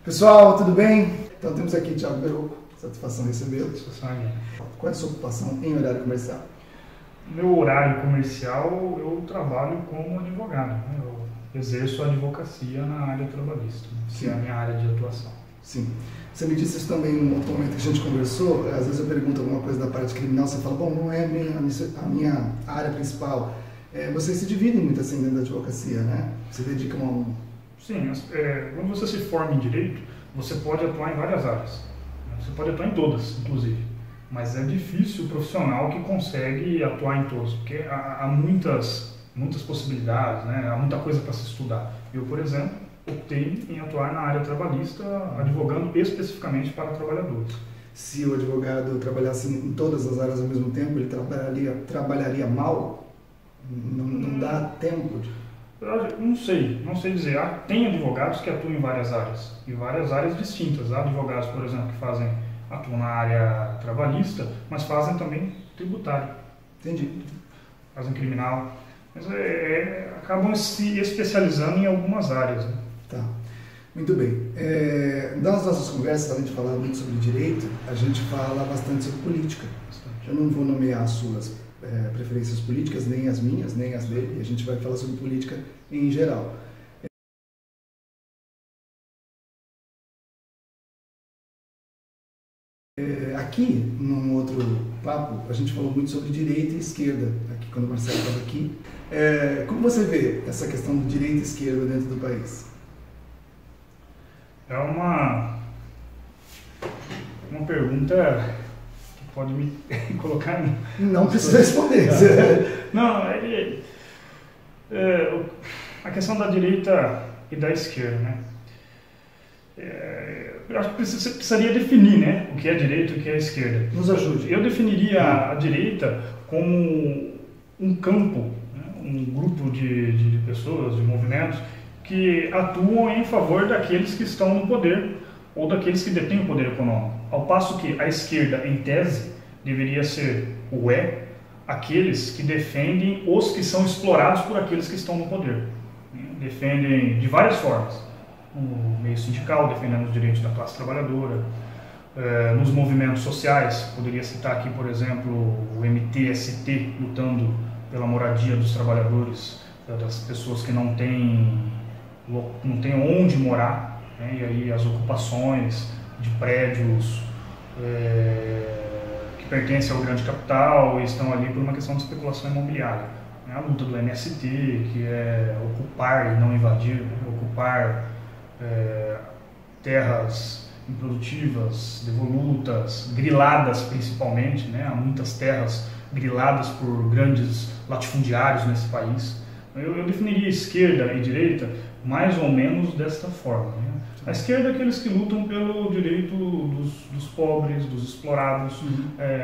Pessoal, tudo bem? Então temos aqui o Thiago Beruco, satisfação recebê-lo. Qual é a sua ocupação em horário comercial? Meu horário comercial, eu trabalho como advogado, né? Eu exerço a advocacia na área trabalhista, né? Que é a minha área de atuação. Sim. Você me disse isso também no outro momento que a gente conversou. Às vezes eu pergunto alguma coisa da parte criminal, você fala, bom, não é a minha área principal. Vocês se dividem muito assim dentro da advocacia, né? Se dedicam a um... Sim, quando você se forma em Direito, você pode atuar em várias áreas. Você pode atuar em todas, inclusive. Mas é difícil o profissional que consegue atuar em todas, porque há muitas possibilidades, né? Há muita coisa para se estudar. Eu, por exemplo, optei em atuar na área trabalhista, advogando especificamente para trabalhadores. Se o advogado trabalhasse em todas as áreas ao mesmo tempo, ele trabalharia mal? Não dá tempo de... Eu não sei dizer. Tem advogados que atuam em várias áreas, e várias áreas distintas. Há advogados, por exemplo, que atuam na área trabalhista, mas fazem também tributário. Entendi. Fazem criminal. Mas acabam se especializando em algumas áreas, né? Tá. Muito bem. Nas nossas conversas, além de falar muito sobre direito, a gente fala bastante sobre política. Eu não vou nomear as suas preferências políticas, nem as minhas, nem as dele. A gente vai falar sobre política em geral. Aqui, num outro papo, a gente falou muito sobre direita e esquerda, aqui quando o Marcelo estava aqui. Como você vê essa questão de direita e esquerda dentro do país? É uma pergunta que pode me colocar... Não precisa responder. Não, a questão da direita e da esquerda, né? Eu acho que você precisaria definir, né, o que é direita e o que é esquerda. Nos ajude. Eu definiria a direita como um campo, né, um grupo de pessoas, de movimentos, que atuam em favor daqueles que estão no poder ou daqueles que detêm o poder econômico. Ao passo que a esquerda, em tese, deveria ser aqueles que defendem os que são explorados por aqueles que estão no poder. Defendem de várias formas. No meio sindical, defendendo os direitos da classe trabalhadora. Nos movimentos sociais, poderia citar aqui, por exemplo, o MTST, lutando pela moradia dos trabalhadores, das pessoas que não têm onde morar, né? E aí as ocupações de prédios que pertencem ao grande capital e estão ali por uma questão de especulação imobiliária, né? A luta do MST, que é ocupar e não invadir, né? Ocupar terras improdutivas, devolutas, griladas principalmente, né? Há muitas terras griladas por grandes latifundiários nesse país. Eu definiria esquerda e direita mais ou menos desta forma, né? A esquerda é aqueles que lutam pelo direito dos pobres, dos explorados,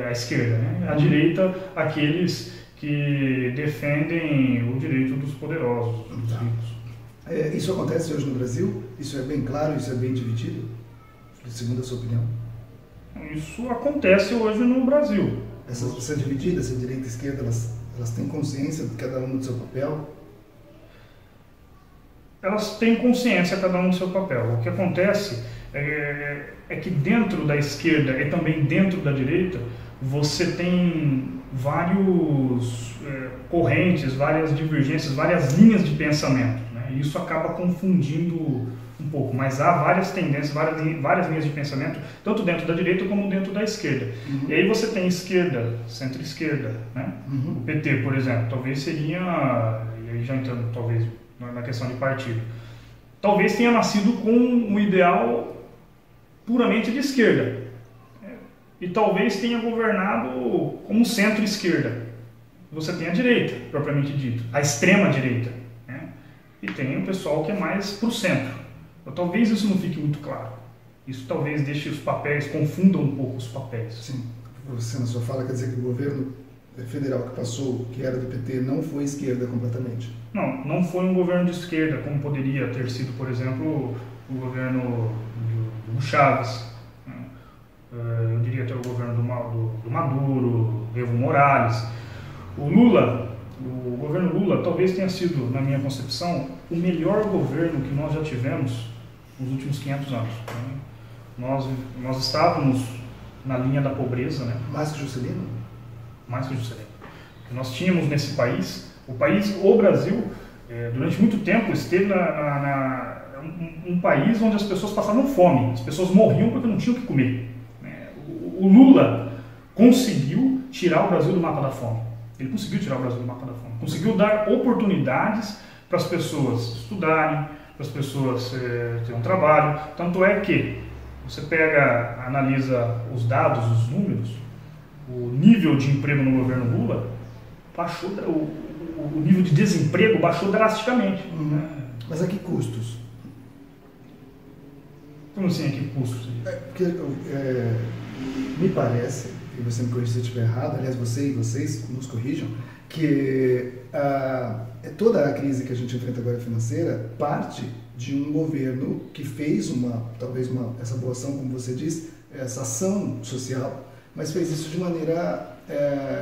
a esquerda, né? A direita, aqueles que defendem o direito dos poderosos, dos ricos. Isso acontece hoje no Brasil? Isso é bem claro? Isso é bem dividido? Segundo a sua opinião? Isso acontece hoje no Brasil. Essa dividida, essa direita e esquerda, elas têm consciência de cada um do seu papel? Elas têm consciência, cada um do seu papel. O que acontece é que dentro da esquerda e também dentro da direita, você tem várias correntes, várias divergências, várias linhas de pensamento, né? E isso acaba confundindo um pouco, mas há várias tendências, várias linhas de pensamento, tanto dentro da direita como dentro da esquerda. E aí você tem esquerda, centro-esquerda, né? O PT, por exemplo, talvez seria, e aí já entrando talvez na questão de partido, talvez tenha nascido com um ideal puramente de esquerda, e talvez tenha governado como centro-esquerda. Você tem a direita, propriamente dito, a extrema-direita, né? E tem o pessoal que é mais para o centro. Então, talvez isso não fique muito claro. Isso talvez deixe os papéis, confunda um pouco os papéis. Sim. Você na sua fala quer dizer que o governo federal que passou, que era do PT, não foi esquerda completamente? Não foi um governo de esquerda, como poderia ter sido, por exemplo, o governo do Chaves. Eu diria até o governo do Maduro, Evo Morales. O governo Lula talvez tenha sido, na minha concepção, o melhor governo que nós já tivemos nos últimos 500 anos. Nós estávamos na linha da pobreza, né? Mais que Juscelino? Mais que Juscelino. Nós tínhamos nesse país, o Brasil, durante muito tempo esteve um país onde as pessoas passavam fome, as pessoas morriam porque não tinham o que comer. O Lula conseguiu tirar o Brasil do mapa da fome. Ele conseguiu tirar o Brasil do mapa da fome. Conseguiu dar oportunidades para as pessoas estudarem, para as pessoas terem um trabalho. Tanto é que você analisa os dados, os números, o nível de emprego no governo Lula baixou, o nível de desemprego baixou drasticamente. Né? Mas a que custos? Como assim, a que custos? Porque me parece, e você me corrija se eu estiver errado, aliás, você e vocês nos corrijam, que toda a crise que a gente enfrenta agora financeira parte de um governo que fez talvez essa boa ação, como você disse, essa ação social, mas fez isso de maneira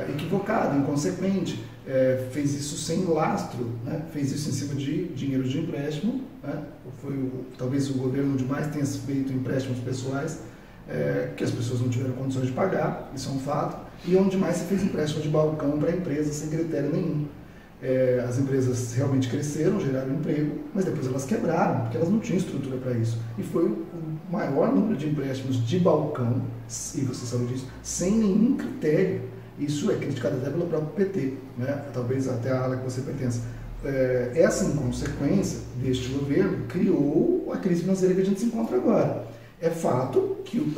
equivocada, inconsequente, fez isso sem lastro, né? Fez isso em cima de dinheiro de empréstimo, né? Foi talvez o governo onde mais tenha feito empréstimos pessoais, que as pessoas não tiveram condições de pagar, isso é um fato, e onde mais se fez empréstimo de balcão para empresas sem critério nenhum. As empresas realmente cresceram, geraram emprego, mas depois elas quebraram, porque elas não tinham estrutura para isso. E foi o maior número de empréstimos de balcão, e você sabe disso, sem nenhum critério. Isso é criticado até pelo próprio PT, né? Talvez até a ala que você pertence. Essa inconsequência deste governo criou a crise financeira que a gente se encontra agora. É fato que o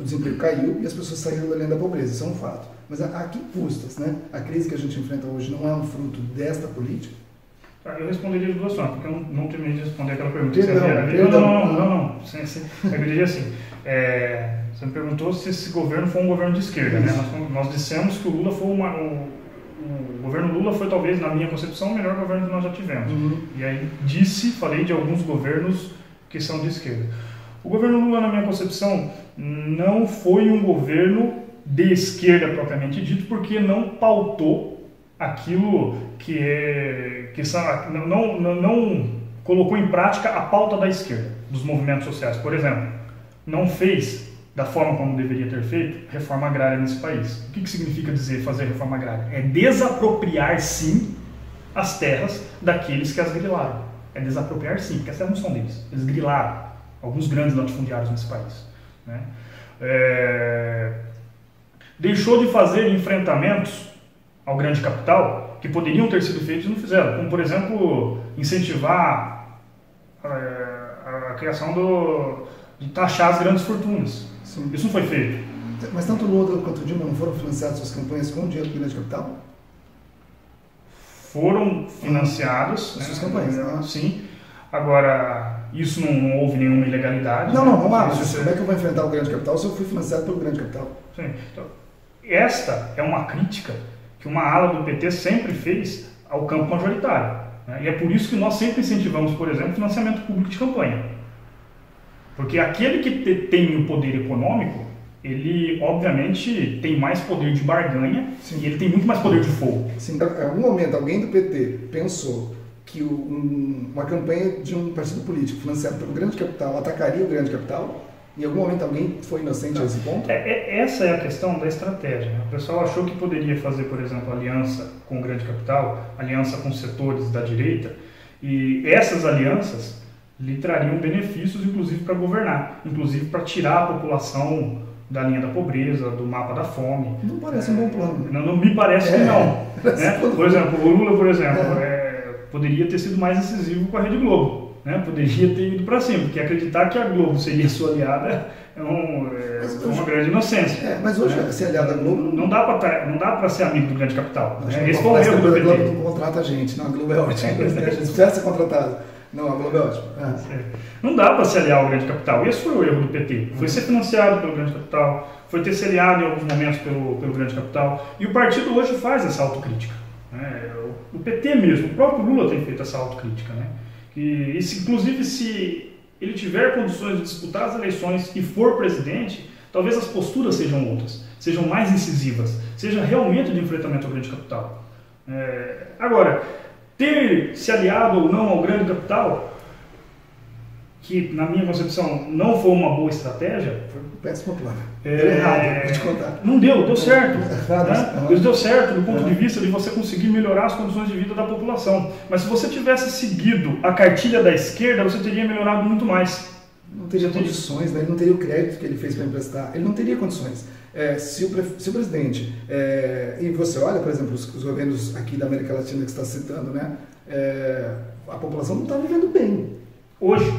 desemprego caiu e as pessoas saíram da linha da pobreza, isso é um fato. Mas a que custas, né? A crise que a gente enfrenta hoje não é um fruto desta política? Eu responderia de duas formas, porque eu não terminei de responder aquela pergunta. Não. Eu diria assim, você me perguntou se esse governo foi um governo de esquerda, né? Nós dissemos que o Lula foi o governo Lula foi talvez, na minha concepção, o melhor governo que nós já tivemos. E aí falei de alguns governos que são de esquerda. O governo Lula, na minha concepção, não foi um governo de esquerda propriamente dito, porque não pautou aquilo não colocou em prática a pauta da esquerda, dos movimentos sociais. Por exemplo, não fez, da forma como deveria ter feito, reforma agrária nesse país. O que significa dizer fazer reforma agrária? É desapropriar, sim, as terras daqueles que as grilaram. É desapropriar, sim, porque as terras não são deles. Eles grilaram alguns grandes latifundiários nesse país. Né? Deixou de fazer enfrentamentos ao grande capital que poderiam ter sido feitos e não fizeram. Como, por exemplo, incentivar a criação de taxar as grandes fortunas. Sim. Isso não foi feito. Mas tanto o Lula quanto o Dilma não foram financiadas suas campanhas com dinheiro do grande capital? Foram financiados. Suas campanhas, né? Sim. Agora, isso não houve nenhuma ilegalidade. Não há. Como é que eu vou enfrentar o grande capital se eu fui financiado pelo grande capital? Sim. Então, esta é uma crítica que uma ala do PT sempre fez ao campo majoritário. Né? E é por isso que nós sempre incentivamos, por exemplo, financiamento público de campanha. Porque aquele que tem o poder econômico, ele obviamente tem mais poder de barganha. Sim. E ele tem muito mais poder de fogo. Sim. Em algum momento alguém do PT pensou que uma campanha de um partido político financiado pelo grande capital atacaria o grande capital? Em algum momento alguém foi inocente a esse ponto? Essa é a questão da estratégia. Né? O pessoal achou que poderia fazer, por exemplo, aliança com o grande capital, aliança com setores da direita, e essas alianças lhe trariam benefícios, inclusive para governar, inclusive para tirar a população da linha da pobreza, do mapa da fome. Não parece um bom plano. Não me parece que não. Né? Por exemplo, o Lula, poderia ter sido mais incisivo com a Rede Globo. Né? Poderia ter ido para cima, porque acreditar que a Globo seria sua aliada é uma grande inocência. Mas hoje, ser aliada da Globo... Não dá para ser amigo do grande capital. Esse foi o erro do PT. A Globo não contrata a gente. Não, a Globo é ótima. A gente precisa ser contratado. Não, a Globo é ótima. Não dá para se aliar ao grande capital. Esse foi o erro do PT. Foi ser financiado pelo grande capital, foi ter se aliado em alguns momentos pelo grande capital. E o partido hoje faz essa autocrítica. O PT mesmo, o próprio Lula tem feito essa autocrítica. Né? Inclusive, se ele tiver condições de disputar as eleições e for presidente, talvez as posturas sejam outras, sejam mais incisivas, seja realmente de enfrentamento ao grande capital. Agora, ter se aliado ou não ao grande capital que na minha concepção não foi uma boa estratégia. Foi um péssimo plano. Deu errado, vou te contar. Não deu certo. Né? Deu certo do ponto de vista de você conseguir melhorar as condições de vida da população. Mas se você tivesse seguido a cartilha da esquerda, você teria melhorado muito mais. Não teria condições, né? Ele não teria o crédito que ele fez para emprestar, ele não teria condições. Se o presidente, e você olha, por exemplo, os governos aqui da América Latina que você está citando, né? A população não está vivendo bem. Hoje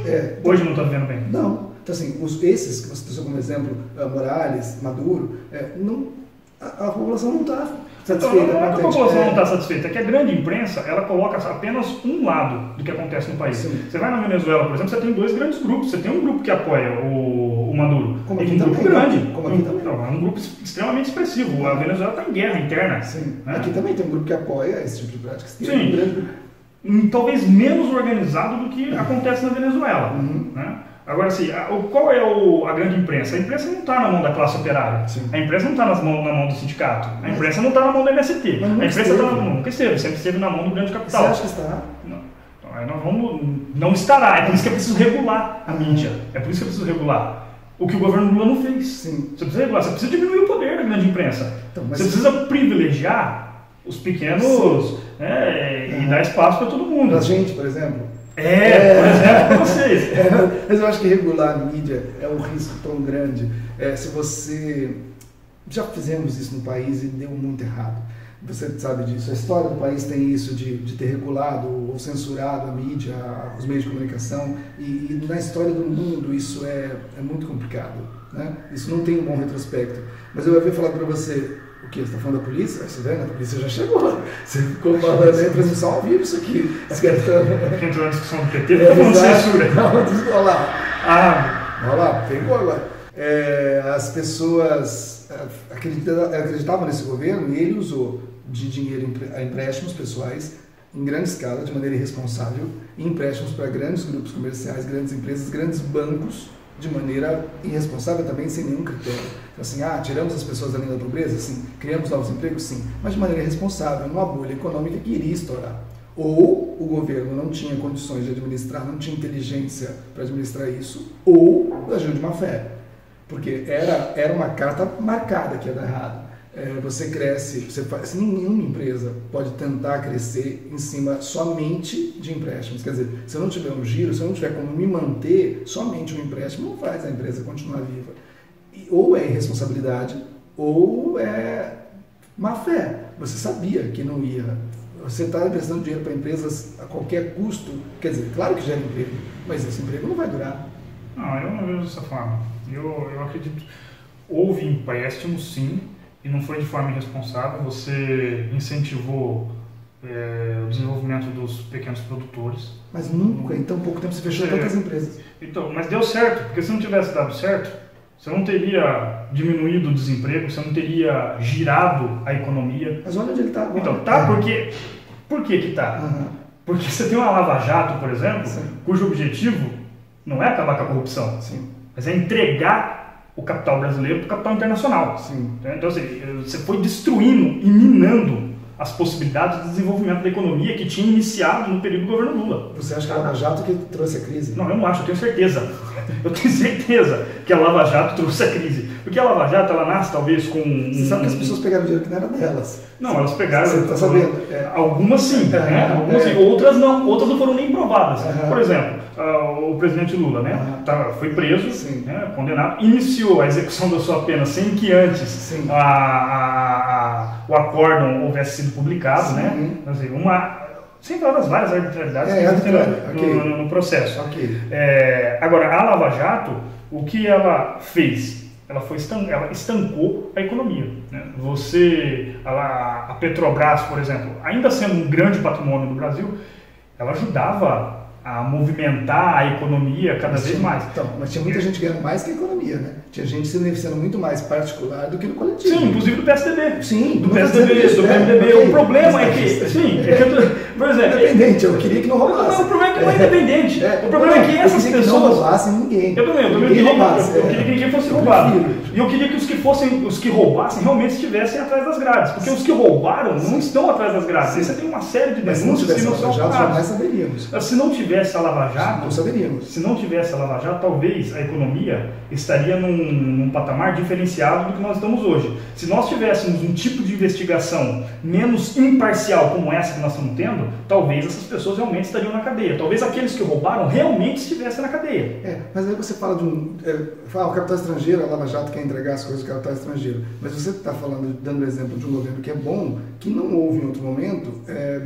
não está vivendo bem. Não. Então, assim, esses que você trouxe como exemplo, Morales, Maduro, a população não está satisfeita. Não é que a população não está satisfeita, é que a grande imprensa ela coloca apenas um lado do que acontece no país. Sim. Você vai na Venezuela, por exemplo, você tem dois grandes grupos. Você tem um grupo que apoia o Maduro, como e aqui um também, grupo grande. Como aqui também. Não, é um grupo extremamente expressivo. A Venezuela está em guerra interna. Sim. Né? Aqui também tem um grupo que apoia esse tipo de prática. Sim. Um grande... Talvez menos organizado do que acontece na Venezuela. Né? Agora, assim, qual é a grande imprensa? A imprensa não está na mão da classe operária. Sim. A imprensa não está na mão do sindicato. A imprensa não está na mão do MST. A imprensa nunca esteve, sempre esteve na mão do grande capital. Você acha que está? Não. Então, aí não estará. É por isso que é preciso regular a mídia. É por isso que é preciso regular. O que o governo Lula não fez. Sim. Você precisa regular, você precisa diminuir o poder da grande imprensa. Então, você precisa privilegiar os pequenos e dar espaço para todo mundo. Para a gente, por exemplo. Por exemplo, para vocês. Mas eu acho que regular a mídia é um risco tão grande. Se você... Já fizemos isso no país e deu muito errado. Você sabe disso. A história do país tem isso de ter regulado ou censurado a mídia, os meios de comunicação. E na história do mundo isso é muito complicado. Né? Isso não tem um bom retrospecto. Mas eu havia falado para você... O que? Você está falando da polícia? Você vê, a polícia já chegou. Você ficou falando aí, transmissão ao vivo isso aqui. Entrou na discussão do PT, tá falando censura. Não, olha lá. Olha lá, pegou agora. As pessoas acreditavam nesse governo e ele usou de dinheiro a empréstimos pessoais em grande escala, de maneira irresponsável, e empréstimos para grandes grupos comerciais, grandes empresas, grandes bancos, de maneira irresponsável também, sem nenhum critério. Então, assim, tiramos as pessoas da linha da pobreza? Sim. Criamos novos empregos? Sim. Mas de maneira irresponsável, numa bolha econômica que iria estourar. Ou o governo não tinha condições de administrar, não tinha inteligência para administrar isso, ou agiu de má fé. Porque era uma carta marcada que ia dar errado. Você cresce, nenhuma empresa pode tentar crescer em cima somente de empréstimos. Quer dizer, se eu não tiver um giro, se eu não tiver como me manter, somente um empréstimo não faz a empresa continuar viva. Ou é irresponsabilidade, ou é má fé. Você sabia que não ia. Você está emprestando dinheiro para empresas a qualquer custo. Quer dizer, claro que gera emprego, mas esse emprego não vai durar. Não, eu não vejo dessa forma. Eu acredito. Houve empréstimo, sim. E não foi de forma irresponsável, você incentivou o desenvolvimento dos pequenos produtores. Mas nunca, em tão pouco tempo, você fechou tantas empresas. Então, mas deu certo, porque se não tivesse dado certo, você não teria diminuído o desemprego, você não teria girado a economia. Mas olha onde ele está agora. Então, porque... Por que que está? Porque você tem uma Lava Jato, por exemplo, cujo objetivo não é acabar com a corrupção, mas é entregar o capital brasileiro para o capital internacional. Sim. Então, assim, você foi destruindo e minando as possibilidades de desenvolvimento da economia que tinha iniciado no período do governo Lula. Você acha que a Lava Jato que trouxe a crise? Não, eu não acho, eu tenho certeza. Eu tenho certeza que a Lava Jato trouxe a crise. Porque a Lava Jato, ela nasce talvez com... Você sabe que as pessoas pegaram dinheiro que não era delas. Não, elas pegaram... Você está sabendo? Algumas sim, né? Algumas sim. Outras não foram nem provadas. Por exemplo, o presidente Lula, né? Foi preso, né? Condenado, iniciou a execução da sua pena sem que antes o acórdão houvesse sido publicado, né? Assim, sem falar das várias arbitrariedades que existem no processo. Agora, a Lava Jato, o que ela fez? Ela estancou a economia. Né? A Petrobras, por exemplo, ainda sendo um grande patrimônio do Brasil, ela ajudava a movimentar a economia cada vez mais. Então, mas tinha muita gente ganhando mais que a economia, né? Tinha gente se beneficiando muito mais particular do que no coletivo. Sim, inclusive do PSDB. Sim, do PSDB, do PMDB. O problema é que... Por exemplo, independente, eu queria que não roubasse. Não, o problema é que não é independente. O problema é que essas pessoas... que não roubassem ninguém. Eu também, eu queria que ninguém fosse roubado. E eu queria que os que roubassem realmente estivessem atrás das grades. Porque os que roubaram não estão atrás das grades. Você tem uma série de denúncias que não são jamais saberíamos. Se não tivesse a Lava Jato, não saberíamos. Se não tivesse a Lava Jato, talvez a economia estaria num patamar diferenciado do que nós estamos hoje. Se nós tivéssemos um tipo de investigação menos imparcial como essa que nós estamos tendo, talvez essas pessoas realmente estariam na cadeia. Talvez aqueles que roubaram realmente estivessem na cadeia. Mas aí você fala de o capital estrangeiro, a Lava Jato quer entregar as coisas do capital estrangeiro. Mas você está dando o exemplo de um governo que é bom, que não houve em outro momento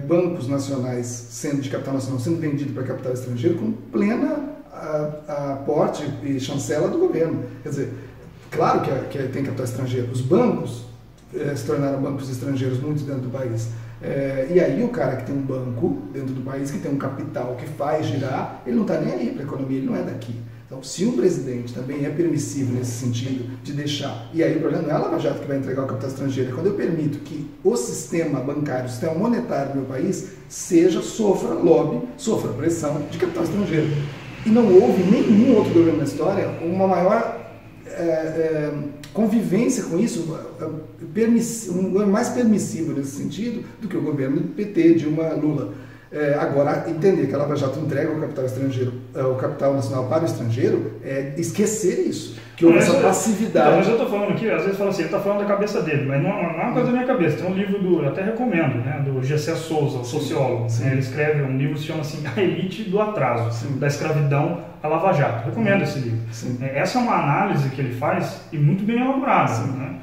bancos nacionais de capital nacional sendo vendido para capital estrangeiro com plena aporte e chancela do governo. Quer dizer, claro que tem capital estrangeiro. Os bancos se tornaram bancos estrangeiros muito dentro do país. E aí o cara que tem um banco dentro do país, que tem um capital que faz girar, ele não está nem aí para a economia, ele não é daqui. Então, se um presidente também é permissivo nesse sentido de deixar, e aí o problema não é a Lava Jato que vai entregar o capital estrangeiro, é quando eu permito que o sistema bancário, o sistema monetário do meu país, sofra lobby, sofra pressão de capital estrangeiro. E não houve nenhum outro governo na história uma maior convivência com isso, um governo mais permissivo nesse sentido do que o governo do PT, Dilma, Lula. Agora, entender que a Lava Jato entrega o capital estrangeiro, o capital nacional para o estrangeiro, é esquecer isso, que houve essa passividade. Então, mas eu estou falando aqui, às vezes fala assim, ele está falando da cabeça dele, mas não é uma coisa da minha cabeça. Tem um livro, eu até recomendo, né, do Gessé Souza, o sociólogo. Ele escreve um livro que se chama assim, A Elite do Atraso, da escravidão à Lava Jato. Recomendo esse livro. Essa é uma análise que ele faz e muito bem elaborada. Né?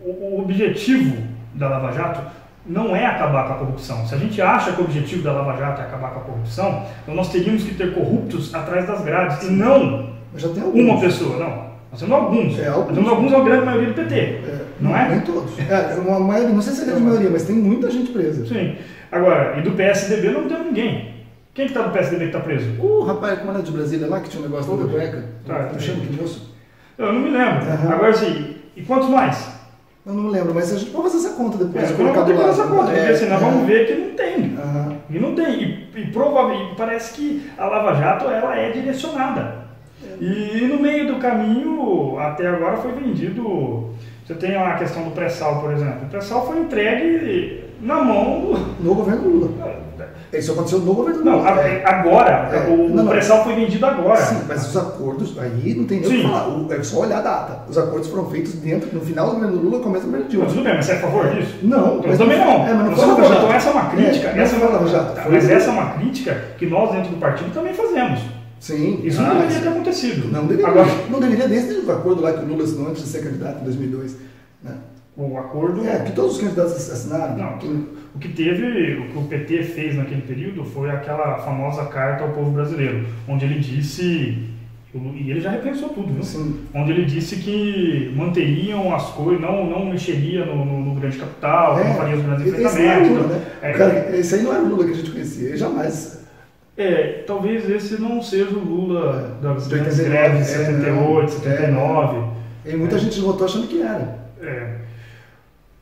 O objetivo da Lava Jato não é acabar com a corrupção. Se a gente acha que o objetivo da Lava Jato é acabar com a corrupção, então nós teríamos que ter corruptos atrás das grades, e não uma pessoa, não. Nós temos alguns. Nós temos alguns, a grande maioria do PT. Não é? Nem todos. Uma maioria, não sei se é a grande maioria, mas tem muita gente presa. Sim. Agora, e do PSDB não tem ninguém. Quem que está do PSDB que está preso? O rapaz, como era de Brasília lá, que tinha um negócio da cueca. Eu chamo que moço. Eu não me lembro. Agora sim, e quantos mais? Eu não lembro, mas a gente pode fazer essa conta depois. Vamos ter que fazer essa conta, porque assim, nós vamos ver que não tem. E não tem. E provavelmente parece que a Lava Jato ela é direcionada. E no meio do caminho, até agora foi vendido. Você tem a questão do pré-sal, por exemplo. O pré-sal foi entregue na mão no governo Lula. Isso aconteceu no governo Lula. Não, agora. O pré-sal foi vendido agora. Sim, mas os acordos, aí não tem nem o que falar. É só olhar a data. Os acordos foram feitos no final do governo Lula, começo do governo Dilma. Tudo bem, mas você é a favor disso? Não. Eu também não. Mas não foi Lava Jato. Então essa é uma crítica. Mas essa é uma crítica que nós dentro do partido também fazemos. Sim. Isso não deveria ter acontecido. Não deveria. Agora, não deveria desde o acordo lá que o Lula assinou antes de ser candidato em 2002. Né? O acordo... que todos os candidatos assinaram. Não, o que o PT fez naquele período foi aquela famosa carta ao povo brasileiro, onde ele disse, e ele já repensou tudo, viu? Sim. Onde ele disse que manteriam as coisas, não mexeria no grande capital, não faria os grandes enfrentamentos. Lula, né? Esse aí não era o Lula que a gente conhecia, jamais... talvez esse não seja o Lula das grandes greves de 78, 79. E muita gente votou achando que era.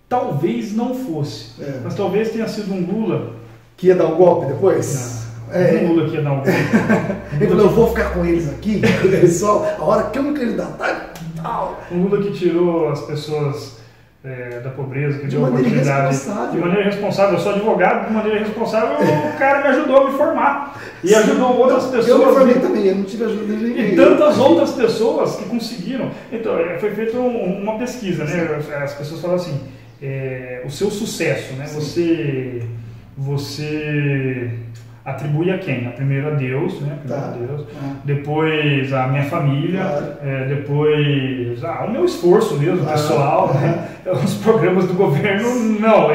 Talvez não fosse, mas talvez tenha sido um Lula... Que ia dar um golpe depois? Um Lula que ia dar um golpe. Ele falou, eu vou ficar com eles aqui, só a hora que eu me candidatar. Um Lula que tirou as pessoas da pobreza, que deu oportunidade. De maneira irresponsável. Eu sou advogado, de maneira irresponsável, o cara me ajudou a me formar. E ajudou outras pessoas. Eu me formei também, eu não tive ajuda de ninguém. E tantas outras pessoas que conseguiram. Então, foi feita uma pesquisa, né? As pessoas falam assim, o seu sucesso, né? Você atribui a quem? Primeiro a Deus, né? A Deus. Depois a minha família, depois o meu esforço mesmo, pessoal, né? Os programas do governo, não.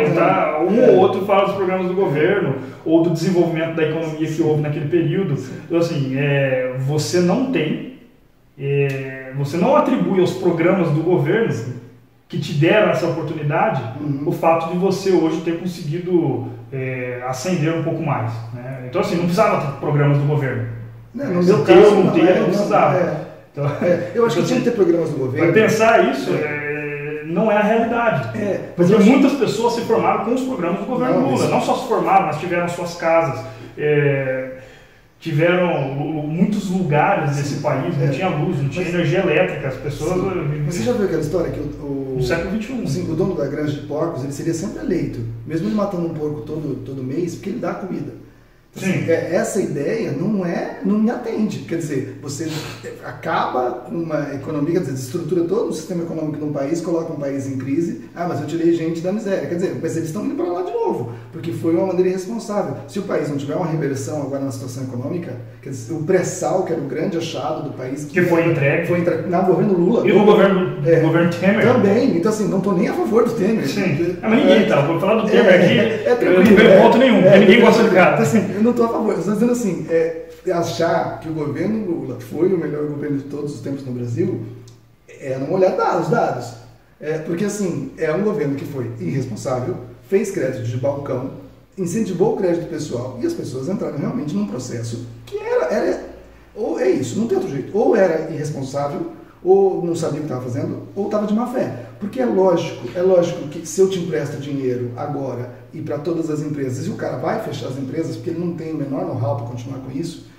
Um ou outro fala dos programas do governo ou do desenvolvimento da economia que houve naquele período. Então, assim, você não tem, você não atribui aos programas do governo que te deram essa oportunidade o fato de você hoje ter conseguido ascender um pouco mais. Né? Então, assim, não precisava ter programas do governo. Não precisava. Então, Eu acho que tinha que ter programas do governo. Para pensar isso, não é a realidade. Porque muitas pessoas se formaram com os programas do governo Lula. Não só se formaram, mas tiveram suas casas. Tiveram muitos lugares desse país, não tinha luz, não tinha energia elétrica, as pessoas... Você já viu aquela história que no século XXI. O dono da granja de porcos, ele seria sempre eleito, mesmo ele matando um porco todo mês, porque ele dá comida. Assim, essa ideia não me atende. Quer dizer, você acaba com uma economia, quer dizer, estrutura todo o sistema econômico de um país, coloca um país em crise. Mas eu tirei gente da miséria. Quer dizer, mas eles estão indo para lá de novo, porque foi uma maneira irresponsável. Se o país não tiver uma reversão agora na situação econômica, quer dizer, o pré-sal, que era o grande achado do país, que foi entregue no governo Lula. E no governo Temer. Também. Então, assim, não estou nem a favor do Temer. Sim. Mas ninguém tá. Vou falar do Temer aqui, eu não vejo ponto nenhum, porque ninguém gosta do cara. Então, assim, eu não estou a favor. Eu estou dizendo assim, achar que o governo Lula foi o melhor governo de todos os tempos no Brasil, não olhar os dados. Porque, assim, é um governo que foi irresponsável, fez crédito de balcão, incentivou o crédito pessoal e as pessoas entraram realmente num processo que ou é isso, não tem outro jeito. Ou era irresponsável, ou não sabia o que estava fazendo, ou estava de má fé. Porque é lógico que se eu te empresto dinheiro agora e para todas as empresas, e o cara vai fechar as empresas porque ele não tem o menor know-how para continuar com isso,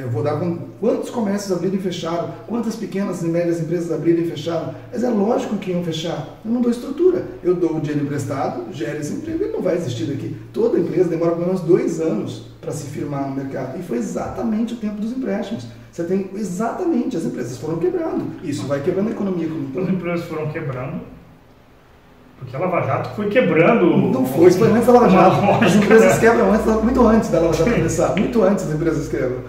eu vou dar com quantos comércios abriram e fecharam, quantas pequenas e médias empresas abriram e fecharam, mas é lógico que iam fechar. Eu não dou estrutura, eu dou o dinheiro emprestado, gera esse emprego, ele não vai existir daqui. Toda empresa demora pelo menos 2 anos para se firmar no mercado, e foi exatamente o tempo dos empréstimos. Você tem exatamente, as empresas foram quebrando, isso vai quebrando a economia como um todo. As empresas foram quebrando, porque a Lava Jato foi quebrando... Não foi, isso nem foi a Lava Jato. As empresas quebram muito antes da Lava Jato começar, muito antes as empresas quebram.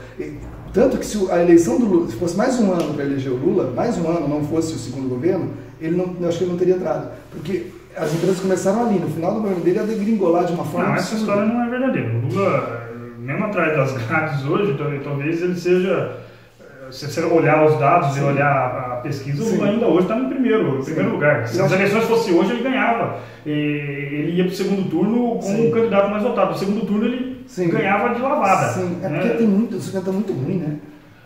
Tanto que se a eleição do Lula, se fosse mais um ano para eleger o Lula, mais um ano não fosse o segundo governo, eu acho que ele não teria entrado. Porque as empresas começaram ali, no final do governo dele, a degringolar de uma forma... Não, essa história não é verdadeira. O Lula, mesmo atrás das grades hoje, talvez ele seja... Se você olhar os dados e olhar a pesquisa, o Lula ainda hoje está no primeiro lugar. Se as eleições fossem hoje, ele ganhava. Ele ia para o segundo turno como o candidato mais votado. No segundo turno, ele ganhava de lavada. Sim, porque isso está muito ruim, né?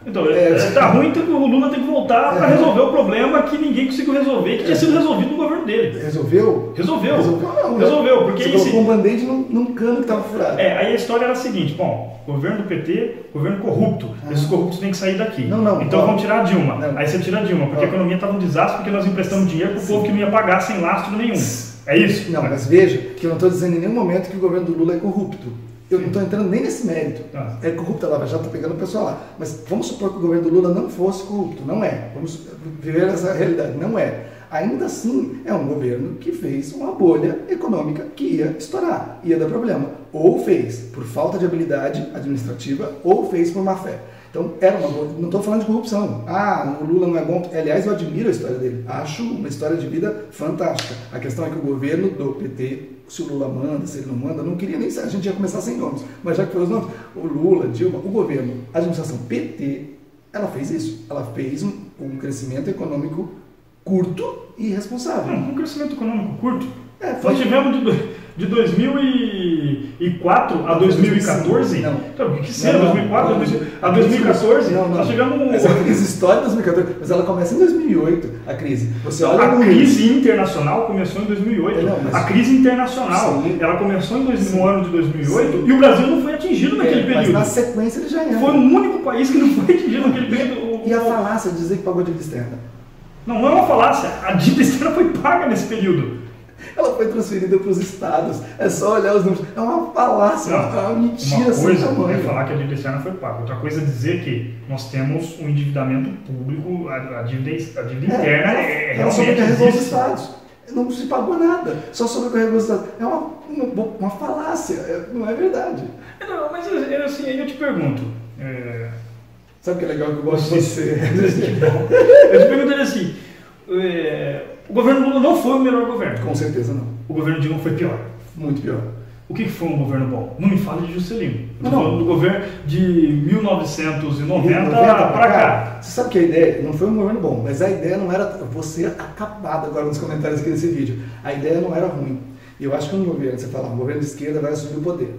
Então, se está ruim, então o Lula tem que voltar para resolver o problema que ninguém conseguiu resolver, que tinha sido resolvido no governo dele. Resolveu? Resolveu, porque você colocou um band-aid num cano que estava furado. Aí a história era a seguinte, governo do PT, governo corrupto, esses corruptos têm que sair daqui. Então vamos tirar a Dilma. Aí você tira a Dilma, porque a economia estava um desastre, porque nós emprestamos dinheiro para o povo que não ia pagar sem lastro nenhum. É isso? Não, mas veja que eu não estou dizendo em nenhum momento que o governo do Lula é corrupto. Eu não estou entrando nem nesse mérito. É corrupto, a Lava Jato está pegando o pessoal lá. Mas vamos supor que o governo do Lula não fosse corrupto. Não é. Vamos viver essa realidade. Não é. Ainda assim, é um governo que fez uma bolha econômica que ia estourar, ia dar problema. Ou fez por falta de habilidade administrativa, ou fez por má fé. Então, não estou falando de corrupção. O Lula não é bom. Aliás, eu admiro a história dele. Acho uma história de vida fantástica. A questão é que o governo do PT, se o Lula manda, se ele não manda, não queria nem saber. A gente ia começar sem nomes. Mas já que foram os nomes, o Lula, Dilma, o governo, a administração PT, ela fez isso. Ela fez um crescimento econômico curto e irresponsável. Um crescimento econômico curto? Nós tivemos de 2004 a 2014, que seja 2004 a 2014, nós tivemos... Essa crise histórica de 2014, mas ela começa em 2008, a crise. Você olha a crise internacional começou em 2008. A crise internacional, ela começou no ano de 2008 e o Brasil não foi atingido naquele período. Mas na sequência ele já entra. Foi o único país que não foi atingido naquele período. E a falácia de dizer que pagou a dívida externa? Não é uma falácia, a dívida externa foi paga nesse período. Ela foi transferida para os estados. É só olhar os números. É uma falácia, é uma mentira sem tamanho. Uma coisa é falar que a dívida externa foi paga. Outra coisa é dizer que nós temos um endividamento público, a dívida interna ela sobrecarregou os estados. Não se pagou nada. Só sobrecarregou os estados. É uma falácia. Não é verdade. Não, mas assim, aí eu te pergunto. Sabe o que é legal que eu gosto de você? Eu te pergunto assim. O governo Lula não foi o melhor governo. Com certeza não. O governo Dilma foi pior. Muito pior. O que foi um governo bom? Não me fale de Juscelino. Eu estou falando do governo de 1990 para cá. Você sabe que a ideia não foi um governo bom, mas a ideia não era você acabado agora nos comentários aqui desse vídeo. A ideia não era ruim. Eu acho que um governo, você fala, um governo de esquerda vai assumir o poder.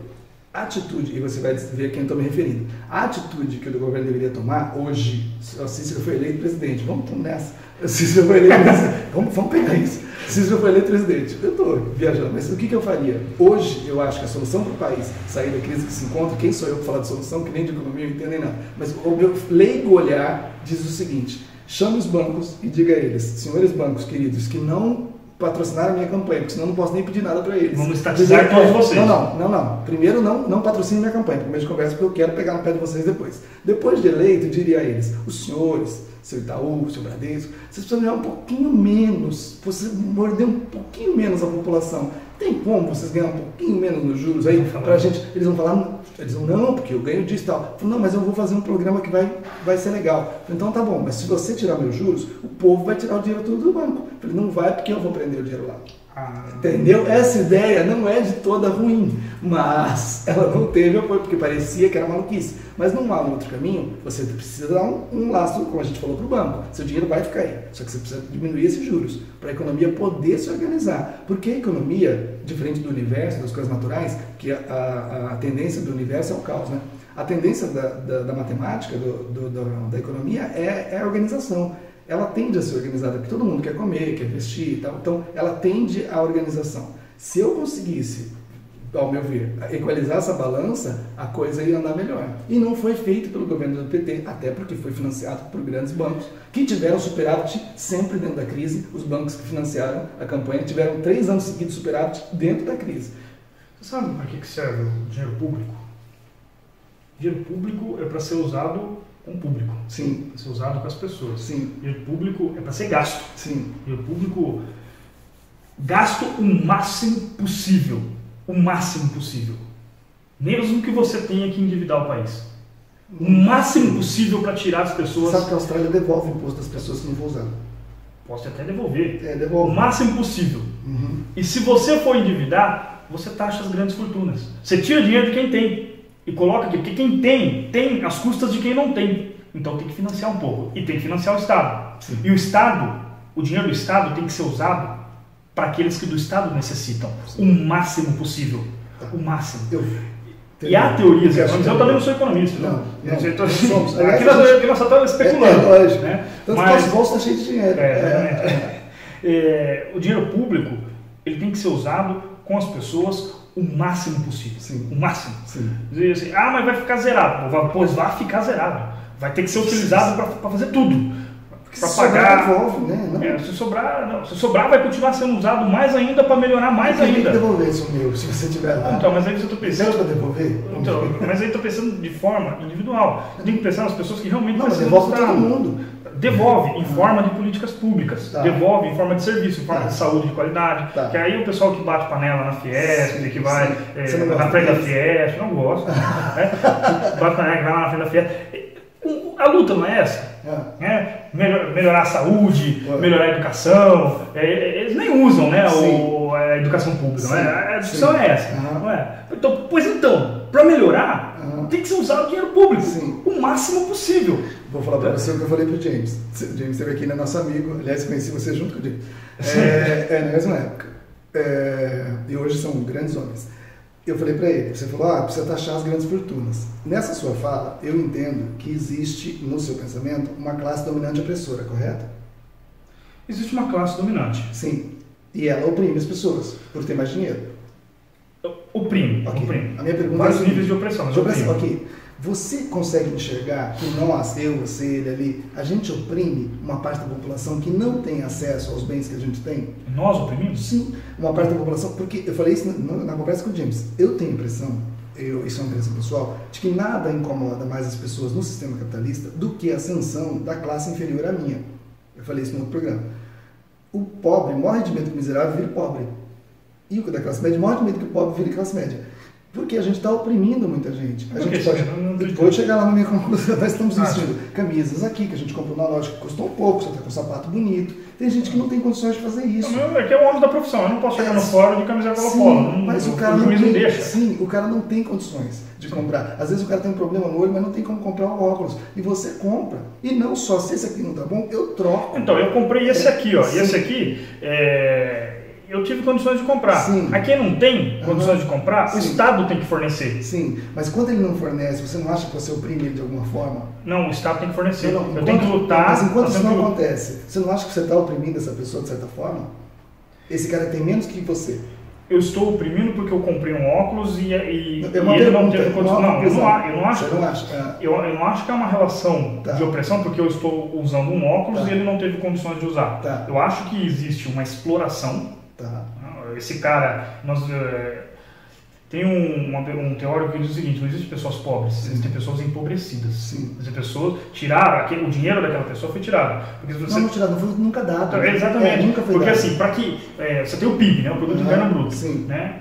A atitude, e você vai ver a quem eu estou me referindo, a atitude que o governo deveria tomar hoje, o Cícero foi eleito presidente, vamos nessa, o Cícero foi eleito presidente, vamos pegar isso, o Cícero foi eleito presidente, eu estou viajando, mas o que eu faria? Hoje eu acho que a solução para o país sair da crise que se encontra, quem sou eu para falar de solução, que nem de economia eu entendo nem nada, mas o meu leigo olhar diz o seguinte, chame os bancos e diga a eles, senhores bancos queridos, que não patrocinar a minha campanha, porque senão eu não posso nem pedir nada para eles. Vamos estatizar todos vocês. Não. Primeiro, não patrocine minha campanha, primeiro de conversa, porque eu quero pegar no pé de vocês depois. Depois de eleito, eu diria a eles, os senhores, seu Itaú, seu Bradesco, vocês precisam ganhar um pouquinho menos, você morder um pouquinho menos a população. Tem como vocês ganhar um pouquinho menos nos juros aí pra gente? Eles vão falar, eles vão, não, porque eu ganho disso e tal. Eu falo, não, mas eu vou fazer um programa que vai ser legal. Então tá bom, mas se você tirar meus juros, o povo vai tirar o dinheiro todo do banco. Eu falei, não vai porque eu vou prender o dinheiro lá. Entendeu? Essa ideia não é de toda ruim, mas ela não teve apoio, porque parecia que era maluquice. Mas não há um outro caminho, você precisa dar um lastro, como a gente falou, para o banco. Seu dinheiro vai ficar aí, só que você precisa diminuir esses juros, para a economia poder se organizar. Porque a economia, diferente do universo, das coisas naturais, que a tendência do universo é o caos, né? A tendência da matemática, da economia é a organização. Ela tende a ser organizada, porque todo mundo quer comer, quer vestir e tal. Então, ela tende à organização. Se eu conseguisse, ao meu ver, equalizar essa balança, a coisa ia andar melhor. E não foi feito pelo governo do PT, até porque foi financiado por grandes bancos, que tiveram superávit sempre dentro da crise. Os bancos que financiaram a campanha tiveram 3 anos seguidos de superávit dentro da crise. Você sabe para que serve o dinheiro público? O dinheiro público é para ser usado com o público. Sim. Para ser usado com as pessoas. Sim. O dinheiro público é para ser gasto. Sim. O dinheiro público gasto o máximo possível. O máximo possível. Mesmo que você tenha que endividar o país. O máximo possível para tirar as pessoas. Sabe que a Austrália devolve o imposto das pessoas que não vão usar. Posso até devolver. Devolve. O máximo possível. Uhum. E se você for endividar, você taxa as grandes fortunas. Você tira dinheiro de quem tem e coloca aqui, porque quem tem as custas de quem não tem. Então tem que financiar um pouco. E tem que financiar o Estado. Sim. E o Estado, o dinheiro do Estado tem que ser usado para aqueles que do Estado necessitam. Sim. O máximo possível. O máximo. E há teorias econômicas, eu também não sou economista. Não somos. Aqui nós só estamos especulando. Lógico. Né? Tanto que nosso bolso está cheio de dinheiro. O dinheiro público ele tem que ser usado com as pessoas o máximo possível. Sim. O máximo. Sim. Dizer assim, mas vai ficar zerado. Pois vai ficar zerado. Vai ter que ser utilizado para fazer tudo. Para pagar. Devolve, né? Se sobrar, vai continuar sendo usado mais ainda para melhorar mais ainda. Tem que devolver isso meu, se você tiver lá. Então, mas aí você está pensando. Para devolver? Então, mas aí estou pensando de forma individual. Você tem que pensar nas pessoas que realmente precisam. Devolve todo mundo. Devolve em forma de políticas públicas, devolve em forma de serviço, em forma de saúde de qualidade, que aí o pessoal que bate panela na Fiesp, que vai na frente da Fiesp, não gosto, né? Bate panela que vai lá na frente da Fiesp. A luta não é essa, né? Melhorar a saúde, melhorar a educação, eles nem usam, né, a educação pública, né? A discussão é essa, não é? Então, para melhorar, tem que ser usado o dinheiro público, o máximo possível. Vou falar para você o que eu falei para o James. O James esteve aqui, né, nosso amigo. Aliás, conheci você junto com o James. Na mesma época. E hoje são grandes homens. Eu falei para ele, você falou, precisa taxar as grandes fortunas. Nessa sua fala, eu entendo que existe, no seu pensamento, uma classe dominante opressora, correto? Existe uma classe dominante. Sim. E ela oprime as pessoas, por ter mais dinheiro. Oprime. A minha pergunta vários níveis de opressão, mas oprime. Ok. Você consegue enxergar que nós, eu, você, ele ali, a gente oprime uma parte da população que não tem acesso aos bens que a gente tem? Nós oprimimos? Sim, uma parte da população, porque eu falei isso na conversa com o James, eu tenho a impressão, isso é uma impressão pessoal, de que nada incomoda mais as pessoas no sistema capitalista do que a ascensão da classe inferior à minha. Eu falei isso no outro programa. O pobre morre de medo que o miserável vire pobre. E o da classe média morre de medo que o pobre vire classe média. Porque a gente está oprimindo muita gente. A gente pode chegar lá na minha conclusão, nós estamos vestindo camisas aqui, que a gente comprou na loja, que custou um pouco, você está com um sapato bonito. Tem gente que não tem condições de fazer isso. É que é o ônus da profissão, eu não posso chegar no fórum de camisa pela polo. Mas o cara não deixa. Sim, o cara não tem condições de comprar. Às vezes o cara tem um problema no olho, mas não tem como comprar o óculos. E você compra. E não só, se esse aqui não tá bom, eu troco. Então, eu comprei esse aqui, ó. E esse aqui, eu tive condições de comprar. Sim. A quem não tem condições de comprar, Sim. o Estado tem que fornecer. Sim, mas quando ele não fornece, você não acha que você oprime ele de alguma forma? Não, o Estado tem que fornecer. Não, eu tenho que lutar. Mas enquanto isso não sempre... acontece, você não acha que você está oprimindo essa pessoa de certa forma? Esse cara tem menos que você. Eu estou oprimindo porque eu comprei um óculos e uma ele não pergunta, teve condições. Não, eu não acho. Você não acha? Eu não acho que é uma relação Tá. de opressão porque eu estou usando um óculos Tá. e ele não teve condições de usar. Tá. Eu acho que existe uma exploração. Tá. Esse cara, tem um teórico que diz o seguinte: não existem pessoas pobres, existem pessoas empobrecidas. Sim. As pessoas tiraram, o dinheiro daquela pessoa foi tirado. Porque você... Não tirado, não foi nunca dado. Exatamente. Nunca foi porque dado. assim, para que você tem o PIB, né, o Produto Interno Bruto. Sim. Né?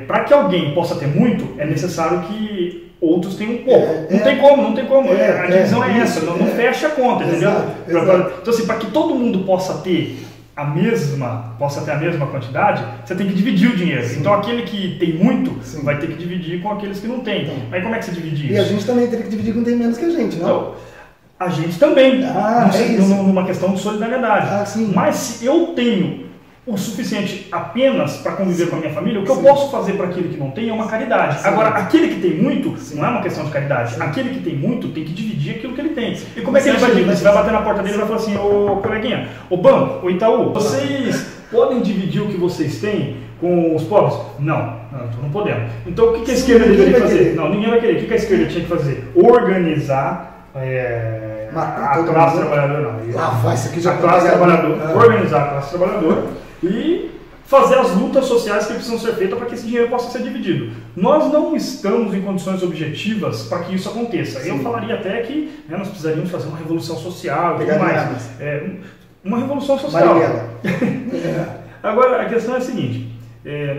Para que alguém possa ter muito, é necessário que outros tenham um pouco. Não tem como. A divisão é essa, não fecha a conta, entendeu? Exato. Então assim, para que todo mundo possa ter a mesma quantidade, você tem que dividir o dinheiro. Sim. Então aquele que tem muito Sim. vai ter que dividir com aqueles que não têm. Então. Aí como é que você divide isso? E a gente também teria que dividir com quem tem menos que a gente, não? Então, a gente também, numa questão de solidariedade. Sim. Mas se eu tenho o suficiente apenas para conviver com a minha família, o que eu posso fazer para aquele que não tem é uma caridade. Sim. Agora, aquele que tem muito, Sim. não é uma questão de caridade. Sim. Aquele que tem muito tem que dividir aquilo que ele tem. E como Mas é que ele vai dividir? mas Você vai bater na porta dele e vai falar assim: ô coleguinha, ô banco, ô Itaú, vocês podem dividir o que vocês têm com os pobres? Não, não podemos. Então o que a esquerda deveria fazer? Não, ninguém vai querer. O que a esquerda tinha que fazer? Organizar a classe trabalhadora, não. Isso aqui já a classe trabalhadora, organizar a classe trabalhadora e fazer as lutas sociais que precisam ser feitas para que esse dinheiro possa ser dividido. Nós não estamos em condições objetivas para que isso aconteça. Sim. Eu falaria até que nós precisaríamos fazer uma revolução social e tudo mais. Uma revolução social. Agora, a questão é a seguinte: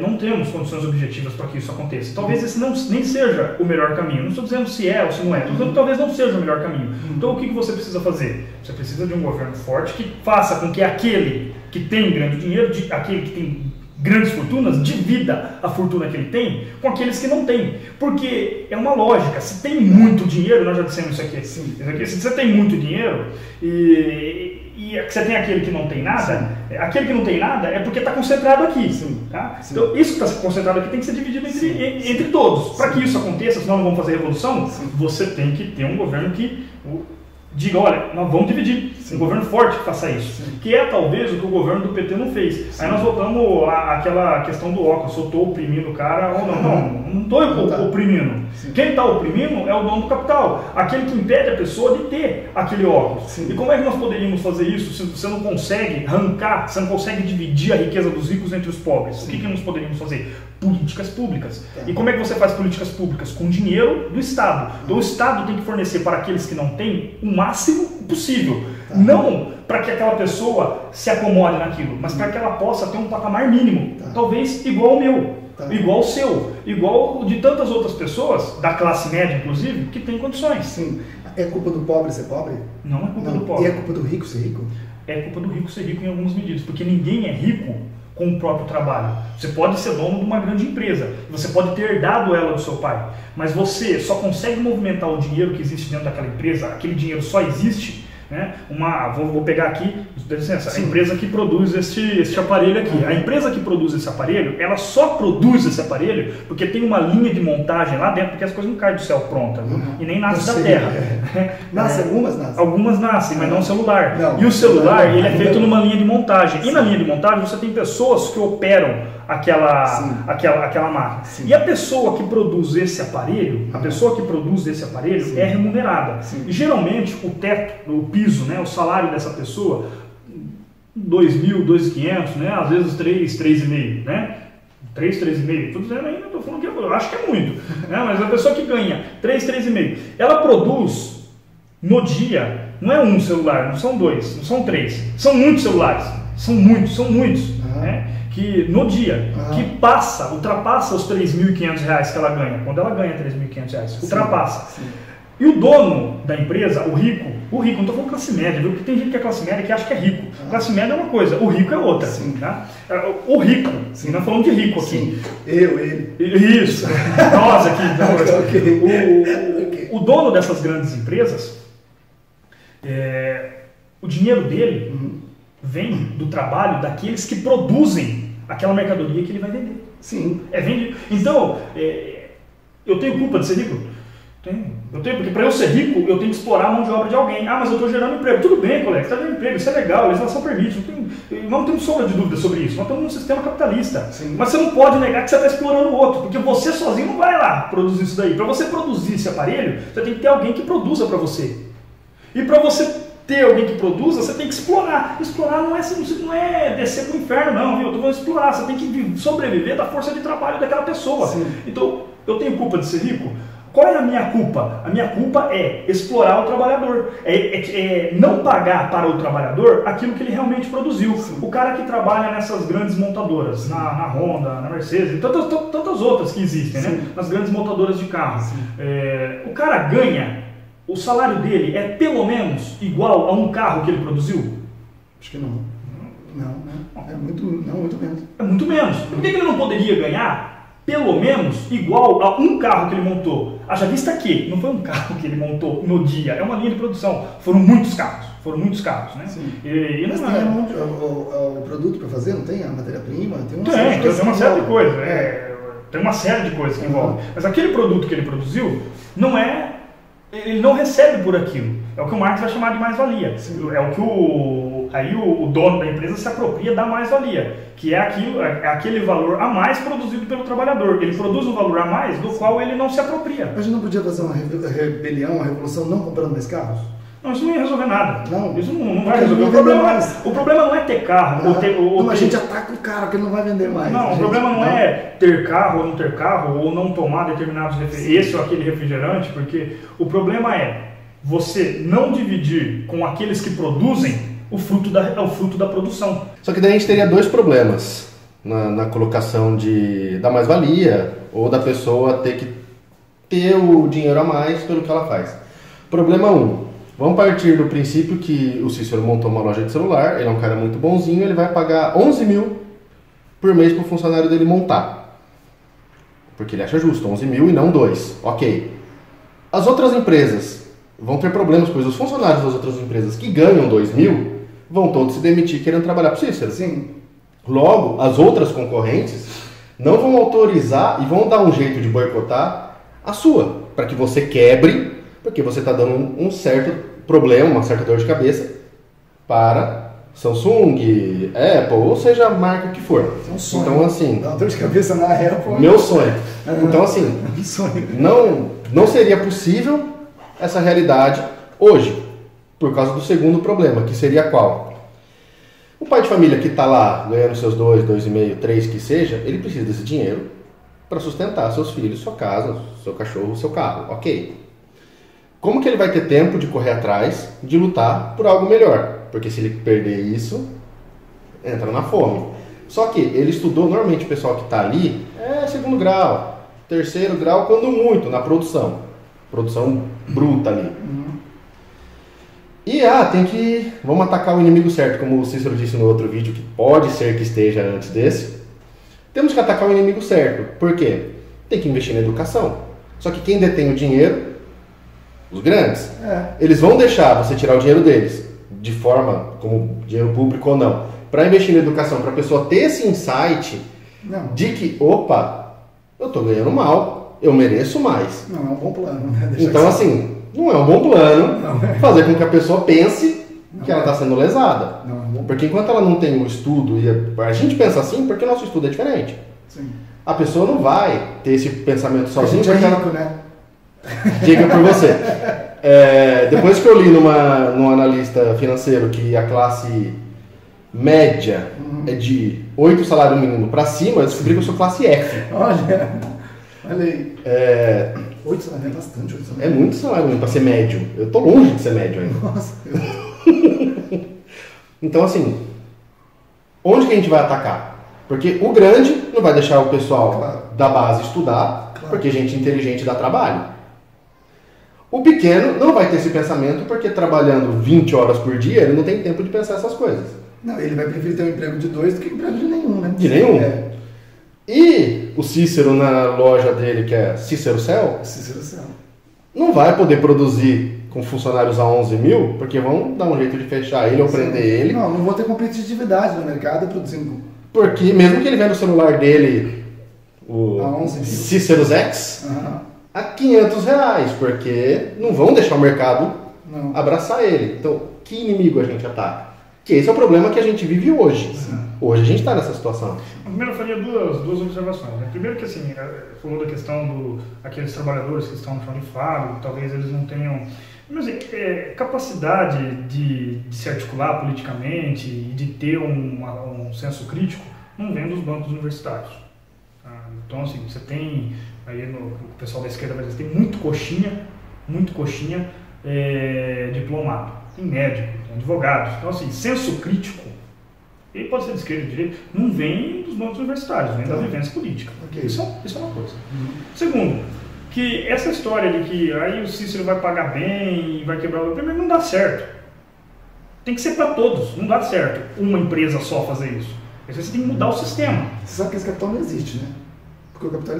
não temos condições objetivas para que isso aconteça. Talvez esse nem seja o melhor caminho. Não estou dizendo se é ou se não é, estou dizendo que talvez não seja o melhor caminho. Então o que você precisa fazer? Você precisa de um governo forte que faça com que aquele que tem grande dinheiro, aquele que tem grandes fortunas, divida a fortuna que ele tem com aqueles que não têm. Porque é uma lógica. Se tem muito dinheiro, nós já dissemos isso aqui. Sim. Se você tem muito dinheiro e você tem aquele que não tem nada, aquele que não tem nada é porque está concentrado aqui. Sim. Tá? Sim. Então, isso que está concentrado aqui tem que ser dividido entre todos. Para que isso aconteça, senão não vamos fazer revolução, você tem que ter um governo que diga: olha, nós vamos dividir. Um governo forte que faça isso. Sim. Que é talvez o que o governo do PT não fez. Sim. Aí nós voltamos àquela questão do óculos: se eu estou oprimindo o cara ou não. Não estou oprimindo. Sim. Quem está oprimindo é o dono do capital, aquele que impede a pessoa de ter aquele óculos. Sim. E como é que nós poderíamos fazer isso se você não consegue arrancar, você não consegue dividir a riqueza dos ricos entre os pobres? Sim. O que nós poderíamos fazer? Políticas públicas. Tá. E como é que você faz políticas públicas? Com dinheiro do Estado. Então o Estado tem que fornecer para aqueles que não têm o máximo possível. Tá. Não para que aquela pessoa se acomode naquilo, mas para que ela possa ter um patamar mínimo. Tá. Talvez igual ao meu, Tá. igual ao seu, igual ao de tantas outras pessoas, da classe média inclusive, que têm condições. Sim. É culpa do pobre ser pobre? Não é culpa do E pobre. é culpa do rico ser rico? É culpa do rico ser rico em algumas medidas, porque ninguém é rico com o próprio trabalho. Você pode ser dono de uma grande empresa, você pode ter herdado ela do seu pai, mas você só consegue movimentar o dinheiro que existe dentro daquela empresa, aquele dinheiro só existe, né? Vou pegar aqui, dá licença, a empresa que produz este aparelho aqui. A empresa que produz esse aparelho, ela só produz esse aparelho porque tem uma linha de montagem lá dentro, porque as coisas não caem do céu pronta, e nem nascem da terra. Nascem, algumas nascem. Algumas nascem, mas não o celular. Não. E o celular, ele é feito numa linha de montagem. E na linha de montagem você tem pessoas que operam aquela máquina. Sim. E a pessoa que produz esse aparelho, Sim. é remunerada. Sim. E geralmente o teto, o piso, né, o salário dessa pessoa, 2.000, 2.500, né, às vezes 3,5, né? 3,5. Estou dizendo ainda, estou falando que eu acho que é muito. Né? Mas a pessoa que ganha 3,5, ela produz no dia, não é um celular, não são dois, não são três, são muitos celulares. São muitos. Né? Que no dia, que ultrapassa os R$3.500 que ela ganha. Quando ela ganha R$3.500, ultrapassa. Sim. E o dono da empresa, o rico, não estou falando classe média, viu? Porque tem gente que é classe média que acha que é rico. Classe média é uma coisa, o rico é outra. Sim. Tá? O rico, nós estamos falando de rico aqui. Sim. Ele. Isso, nós aqui. Então, Ok. O dono dessas grandes empresas, o dinheiro dele vem do trabalho daqueles que produzem aquela mercadoria que ele vai vender. Sim. É vendido. Então, eu tenho culpa de ser rico? Eu tenho, porque para eu ser rico, eu tenho que explorar a mão de obra de alguém. Ah, mas eu estou gerando emprego. Tudo bem, colega, você está gerando emprego, isso é legal, a legislação permite. Não temos sombra de dúvida sobre isso. Nós estamos num sistema capitalista. Sim. Mas você não pode negar que você está explorando o outro, porque você sozinho não vai lá produzir isso daí. Para você produzir esse aparelho, você tem que ter alguém que produza para você. E para você ter alguém que produza, você tem que explorar. Explorar não é descer para o inferno, não, viu? Eu estou falando explorar. Você tem que sobreviver da força de trabalho daquela pessoa. Sim. Então, eu tenho culpa de ser rico? Qual é a minha culpa? A minha culpa é explorar o trabalhador, não pagar para o trabalhador aquilo que ele realmente produziu. Sim. O cara que trabalha nessas grandes montadoras, na Honda, na Mercedes e tantas outras que existem, né? Nas grandes montadoras de carro. O cara ganha, o salário dele é pelo menos igual a um carro que ele produziu? Acho que não. Não. É muito menos. É muito menos. Por que ele não poderia ganhar pelo menos igual a um carro que ele montou? Haja vista que não foi um carro que ele montou no dia, é uma linha de produção. Foram muitos carros, né? Sim. E mas não tem é... o produto para fazer, não tem a matéria-prima? Tem uma série de coisas. Tem uma série de coisas que envolve. Mas aquele produto que ele produziu, ele não recebe por aquilo. É o que o Marx vai chamar de mais-valia. É o que o dono da empresa se apropria da mais-valia, que é aquele valor a mais produzido pelo trabalhador. Ele produz um valor a mais do qual ele não se apropria. Mas a gente não podia fazer uma rebelião, uma revolução não comprando mais carros? Não, isso não ia resolver nada. Não. Isso não vai resolver. O problema não é ter carro. Não, a gente ataca o cara, porque ele não vai vender mais. Não, o problema não é ter carro ou não ter carro, ou não tomar determinados esse ou aquele refrigerante, porque o problema é você não dividir com aqueles que produzem o fruto da produção. Só que daí a gente teria dois problemas na colocação da mais-valia, ou da pessoa ter que ter o dinheiro a mais pelo que ela faz. Problema 1. Vamos partir do princípio que o Cícero montou uma loja de celular, ele é um cara muito bonzinho, ele vai pagar 11 mil por mês para o funcionário dele montar. Porque ele acha justo, 11 mil e não 2. Ok. As outras empresas vão ter problemas, pois os funcionários das outras empresas que ganham 2 mil vão todos se demitir querendo trabalhar para o Cícero. Sim. Logo, as outras concorrentes não vão autorizar e vão dar um jeito de boicotar a sua, para que você quebre, porque você está dando um certo problema, uma certa dor de cabeça para Samsung, Apple, ou seja, a marca que for. É um sonho. Então, assim... Dá uma dor de cabeça na Apple. Meu sonho. Então, assim, não seria possível essa realidade hoje, por causa do segundo problema, que seria qual? O pai de família que está lá ganhando seus 2, 2,5, 3 que seja, ele precisa desse dinheiro para sustentar seus filhos, sua casa, seu cachorro, seu carro. Ok. Como que ele vai ter tempo de correr atrás, de lutar por algo melhor? Porque se ele perder isso, entra na fome. Só que ele estudou, normalmente o pessoal que está ali é segundo grau, terceiro grau, quando muito, na produção. Produção bruta ali. E vamos atacar o inimigo certo, como o Cícero disse no outro vídeo, que pode ser que esteja antes desse. Temos que atacar o inimigo certo. Por quê? Tem que investir na educação. Só que quem detém o dinheiro, os grandes, eles vão deixar você tirar o dinheiro deles, de forma, como dinheiro público ou não, para investir na educação, para a pessoa ter esse insight de que, opa, eu estou ganhando mal, eu mereço mais. Não é um bom plano, né? Então, assim, não é um bom plano fazer com que a pessoa pense que ela está sendo lesada. Porque enquanto ela não tem o estudo, e a gente pensa assim porque o nosso estudo é diferente. Sim. A pessoa não vai ter esse pensamento sozinha. A gente é rico, né? Diga por você. Depois que eu li num analista financeiro que a classe média é de 8 salários mínimos para cima, eu descobri que eu sou classe F. Olha aí. 8 salários é bastante. 8 salários. É muito salário mínimo para ser médio. Eu tô longe de ser médio ainda. Nossa. Então, assim, onde que a gente vai atacar? Porque o grande não vai deixar o pessoal da base estudar, porque gente inteligente dá trabalho. O pequeno não vai ter esse pensamento porque trabalhando 20 horas por dia, ele não tem tempo de pensar essas coisas. Não, ele vai preferir ter um emprego de 2 do que um emprego de nenhum, né? De nenhum. E o Cícero na loja dele, que é Cícero Cell, não vai poder produzir com funcionários a 11 mil, porque vão dar um jeito de fechar ele ou prender ele. Não vou ter competitividade no mercado produzindo Porque mesmo que ele venda o celular dele, o Cícero X, a R$500, porque não vão deixar o mercado abraçar ele. Então, que inimigo a gente ataca? Que esse é o problema que a gente vive hoje. Hoje a gente está nessa situação. Primeiro eu faria duas observações. Né? Primeiro que assim, falou da questão aqueles trabalhadores que estão no chão de fábrica, talvez eles não tenham capacidade de se articular politicamente e de ter um senso crítico, não vem dos bancos universitários. Então assim, você tem, aí o pessoal da esquerda vai dizer, tem muito coxinha diplomado, tem médico, tem advogado. Então assim, senso crítico, ele pode ser de esquerda ou de direita, não vem dos bancos universitários, vem da vivência política. Okay. Isso é uma coisa. Segundo, que essa história de que aí o Cícero vai pagar bem e vai quebrar o... Primeiro, não dá certo. Tem que ser para todos, não dá certo uma empresa só fazer isso. Você tem que mudar o sistema. Você sabe que esse capital não existe, né? Porque o capital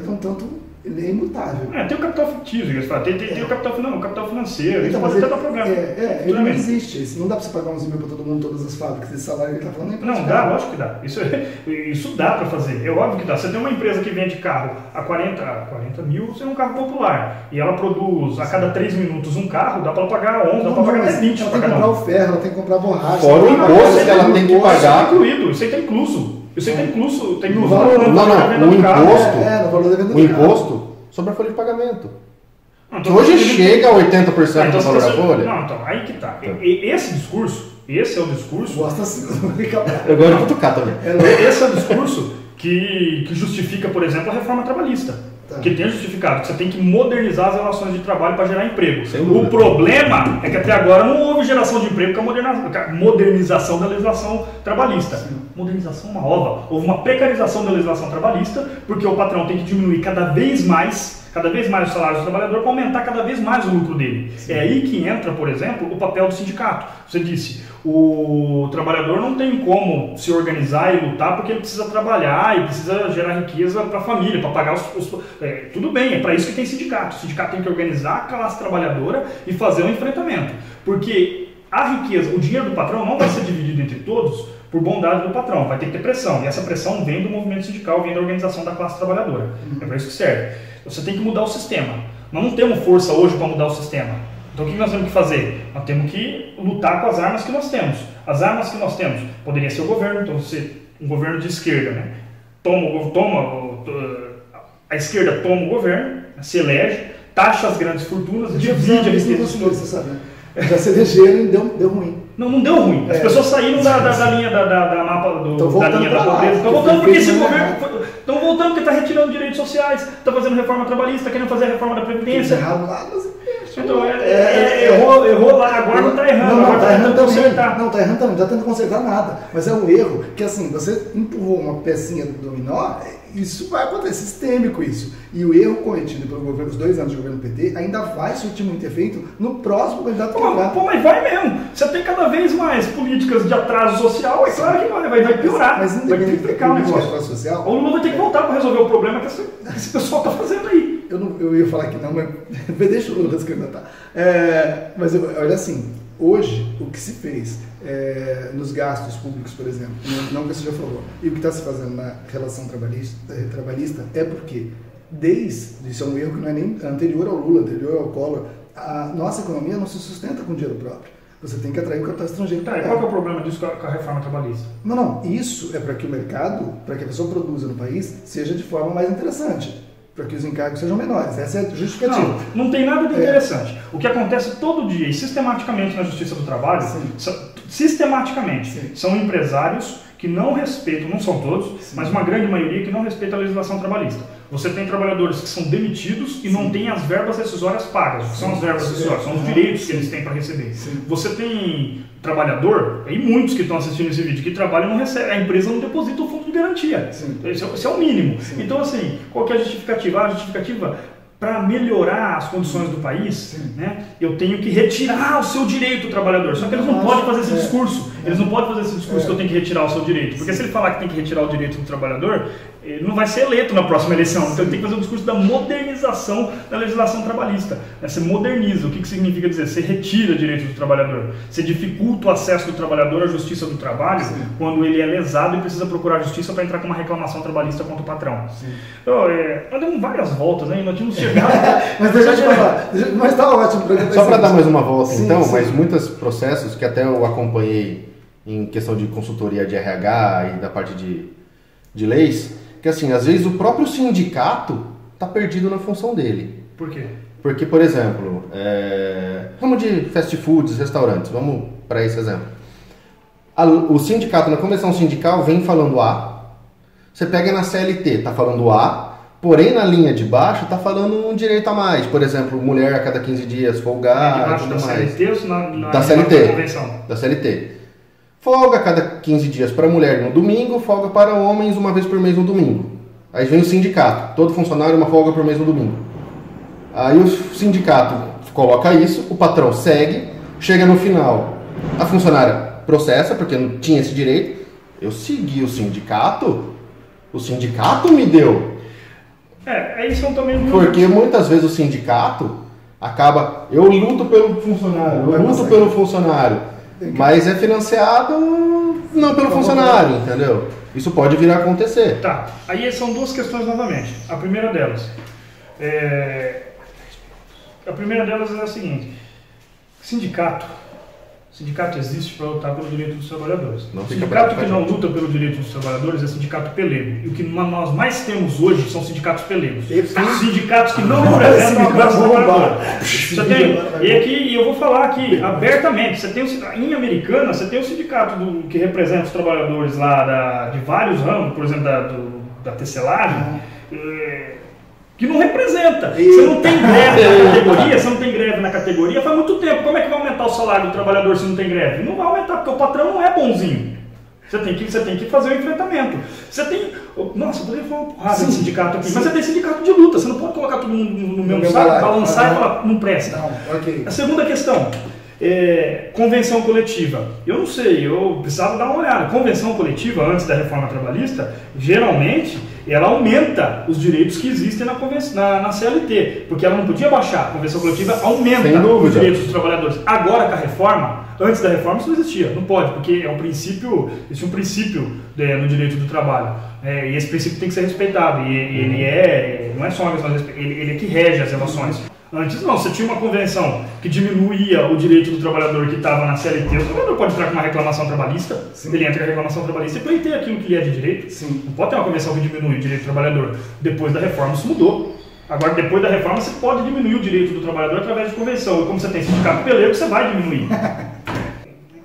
ele é imutável. Tem o capital fictício, tem o capital financeiro, então, isso pode até dar problema. Ele não existe. Não dá para você pagar uns e-mail para todo mundo, todas as fábricas, esse salário que ele está falando. Não, dá, lógico que dá. Isso dá para fazer, é óbvio que dá. Você tem uma empresa que vende carro a 40 mil, você é um carro popular, e ela produz a cada 3 minutos um carro, dá para pagar 11, dá para pagar até 20. Ela tem que comprar o ferro, ela tem que comprar a borracha. Fora o imposto que ela tem que pagar. Isso aí está incluso. Isso aí está incluso. Tem no o imposto sobre a folha de pagamento. Que hoje chega a 80% do valor da folha. Não, então, aí que tá. Esse é o discurso... Gosta assim, eu gosto de cutucar também. Esse é o discurso que justifica, por exemplo, a reforma trabalhista. Que tem justificado que você tem que modernizar as relações de trabalho para gerar emprego. O problema é que até agora não houve geração de emprego com a modernização da legislação trabalhista. Modernização é uma ova. Houve uma precarização da legislação trabalhista, porque o patrão tem que diminuir cada vez mais os salários do trabalhador para aumentar cada vez mais o lucro dele. É aí que entra, por exemplo, o papel do sindicato. Você disse, o trabalhador não tem como se organizar e lutar porque ele precisa trabalhar e precisa gerar riqueza para a família, para pagar tudo bem, é para isso que tem sindicato. O sindicato tem que organizar a classe trabalhadora e fazer um enfrentamento. Porque a riqueza, o dinheiro do patrão não vai ser dividido entre todos por bondade do patrão, vai ter que ter pressão. E essa pressão vem do movimento sindical, vem da organização da classe trabalhadora. É para isso que serve. Você tem que mudar o sistema. Nós não temos força hoje para mudar o sistema. Então o que nós temos que fazer? Nós temos que lutar com as armas que nós temos. As armas que nós temos poderia ser o governo, então um governo de esquerda, né? A esquerda toma o governo, se elege, taxa as grandes fortunas, divide a riqueza. Você sabe, né? Já se elegeram e deu ruim. Não deu ruim. As pessoas saíram da linha da mapa da linha da pobreza. Estão voltando porque esse governo. Estão voltando porque está retirando direitos sociais, está fazendo reforma trabalhista, querendo fazer a reforma da Previdência. Então, errou lá, agora não está errando. Não está errando também. Não está errando também, não está tentando consertar nada. Mas é um erro que, assim, você empurrou uma pecinha do dominó, isso vai acontecer, sistêmico isso. E o erro cometido pelo governo, os 2 anos de governo PT, ainda vai surtir muito efeito no próximo candidato candidato. Mas vai mesmo. Você tem cada vez mais políticas de atraso social, é claro que vai piorar. Mas não vai tem triplicar o negócio. Atraso social. O Lula vai ter que voltar para resolver o problema que esse pessoal está fazendo aí. Eu ia falar que não, mas deixa o Lula se candidatar. Mas olha assim, hoje o que se fez nos gastos públicos, por exemplo, não que você já falou, e o que está se fazendo na relação trabalhista é porque, isso é um erro que não é nem anterior ao Lula, anterior ao Collor, a nossa economia não se sustenta com dinheiro próprio. Você tem que atrair o capital estrangeiro. E qual que é o problema disso com a reforma trabalhista? Não, isso é para que o mercado, para que a pessoa produza no país, seja de forma mais interessante. Para que os encargos sejam menores. Essa é a justificativa. Não tem nada de interessante. O que acontece todo dia e sistematicamente na Justiça do Trabalho, são empresários que não respeitam, não são todos, mas uma grande maioria que não respeita a legislação trabalhista. Você tem trabalhadores que são demitidos e não têm as verbas rescisórias pagas. O que são as verbas rescisórias? São os direitos que eles têm para receber. Você tem trabalhador, e muitos que estão assistindo esse vídeo, que trabalham e não recebem, a empresa não deposita o fundo de garantia. Esse é o mínimo. Então, assim, qual que é a justificativa? A justificativa, para melhorar as condições do país, né, eu tenho que retirar o seu direito, trabalhador. Só que eles não podem fazer esse discurso. Eles não podem fazer esse discurso que eu tenho que retirar o seu direito. Porque se ele falar que tem que retirar o direito do trabalhador, ele não vai ser eleito na próxima eleição. Então ele tem que fazer o discurso da modernização da legislação trabalhista. Você moderniza. O que significa dizer? Você retira direito do trabalhador. Você dificulta o acesso do trabalhador à justiça do trabalho quando ele é lesado e precisa procurar justiça para entrar com uma reclamação trabalhista contra o patrão. Então, nós demos várias voltas, né? Nós tínhamos chegado... Mas deixa eu te falar. Mas está ótimo. Só para dar mais uma volta, mas muitos processos que até eu acompanhei em questão de consultoria de RH e da parte de leis, que assim, às vezes o próprio sindicato está perdido na função dele. Por quê? Porque, por exemplo, ramo de fast foods, restaurantes, vamos para esse exemplo. O sindicato, na convenção sindical, vem falando A, você pega na CLT, está falando A, porém na linha de baixo está falando um direito a mais. Por exemplo, mulher a cada 15 dias folgar, tudo mais. CLT ou da CLT, convenção? Da CLT. Folga a cada 15 dias para mulher no domingo, folga para homens uma vez por mês no domingo. Aí vem o sindicato, todo funcionário uma folga por mês no domingo. Aí o sindicato coloca isso, o patrão segue, chega no final, a funcionária processa, porque não tinha esse direito. Eu segui o sindicato me deu. Isso também... Porque muitas vezes o sindicato acaba, eu luto pelo funcionário, mas é financiado não pelo funcionário, entendeu? Isso pode vir a acontecer. Tá, aí são duas questões novamente. A primeira delas é a seguinte: sindicato existe para lutar pelo direito dos trabalhadores. O sindicato que não luta pelo direito dos trabalhadores é sindicato pelego. E o que nós mais temos hoje são sindicatos pelegos. Sindicatos que não representam a classe trabalhadora. E eu vou falar aqui abertamente. Você tem em Americana, você tem o sindicato que representa os trabalhadores lá de vários ramos, por exemplo, da tecelagem. Que não representa. Você não tem greve na categoria, faz muito tempo. Como é que vai aumentar o salário do trabalhador se não tem greve? Não vai aumentar, porque o patrão não é bonzinho. Você tem que fazer o enfrentamento. Você tem... Nossa, eu poderia falar uma porrada de sindicato aqui, mas você tem sindicato de luta. Você não pode colocar todo mundo no mesmo saco, balançar e falar, não presta. A segunda questão, convenção coletiva. Eu não sei, eu precisava dar uma olhada. Convenção coletiva, antes da reforma trabalhista, geralmente, ela aumenta os direitos que existem na CLT, porque ela não podia baixar. A convenção coletiva aumenta os direitos dos trabalhadores. Agora, com a reforma, antes da reforma isso não existia, não pode, porque existe um princípio no direito do trabalho, e esse princípio tem que ser respeitado, e ele não é só uma questão de respeito, ele é que rege as relações. Antes não, você tinha uma convenção que diminuía o direito do trabalhador que estava na CLT. O trabalhador pode entrar com uma reclamação trabalhista, ele entra com a reclamação trabalhista e pleiteia aquilo que lhe é de direito. Não pode ter uma convenção que diminui o direito do trabalhador. Depois da reforma isso mudou. Agora, depois da reforma, você pode diminuir o direito do trabalhador através de convenção. E como você tem sindicato pelego, você vai diminuir.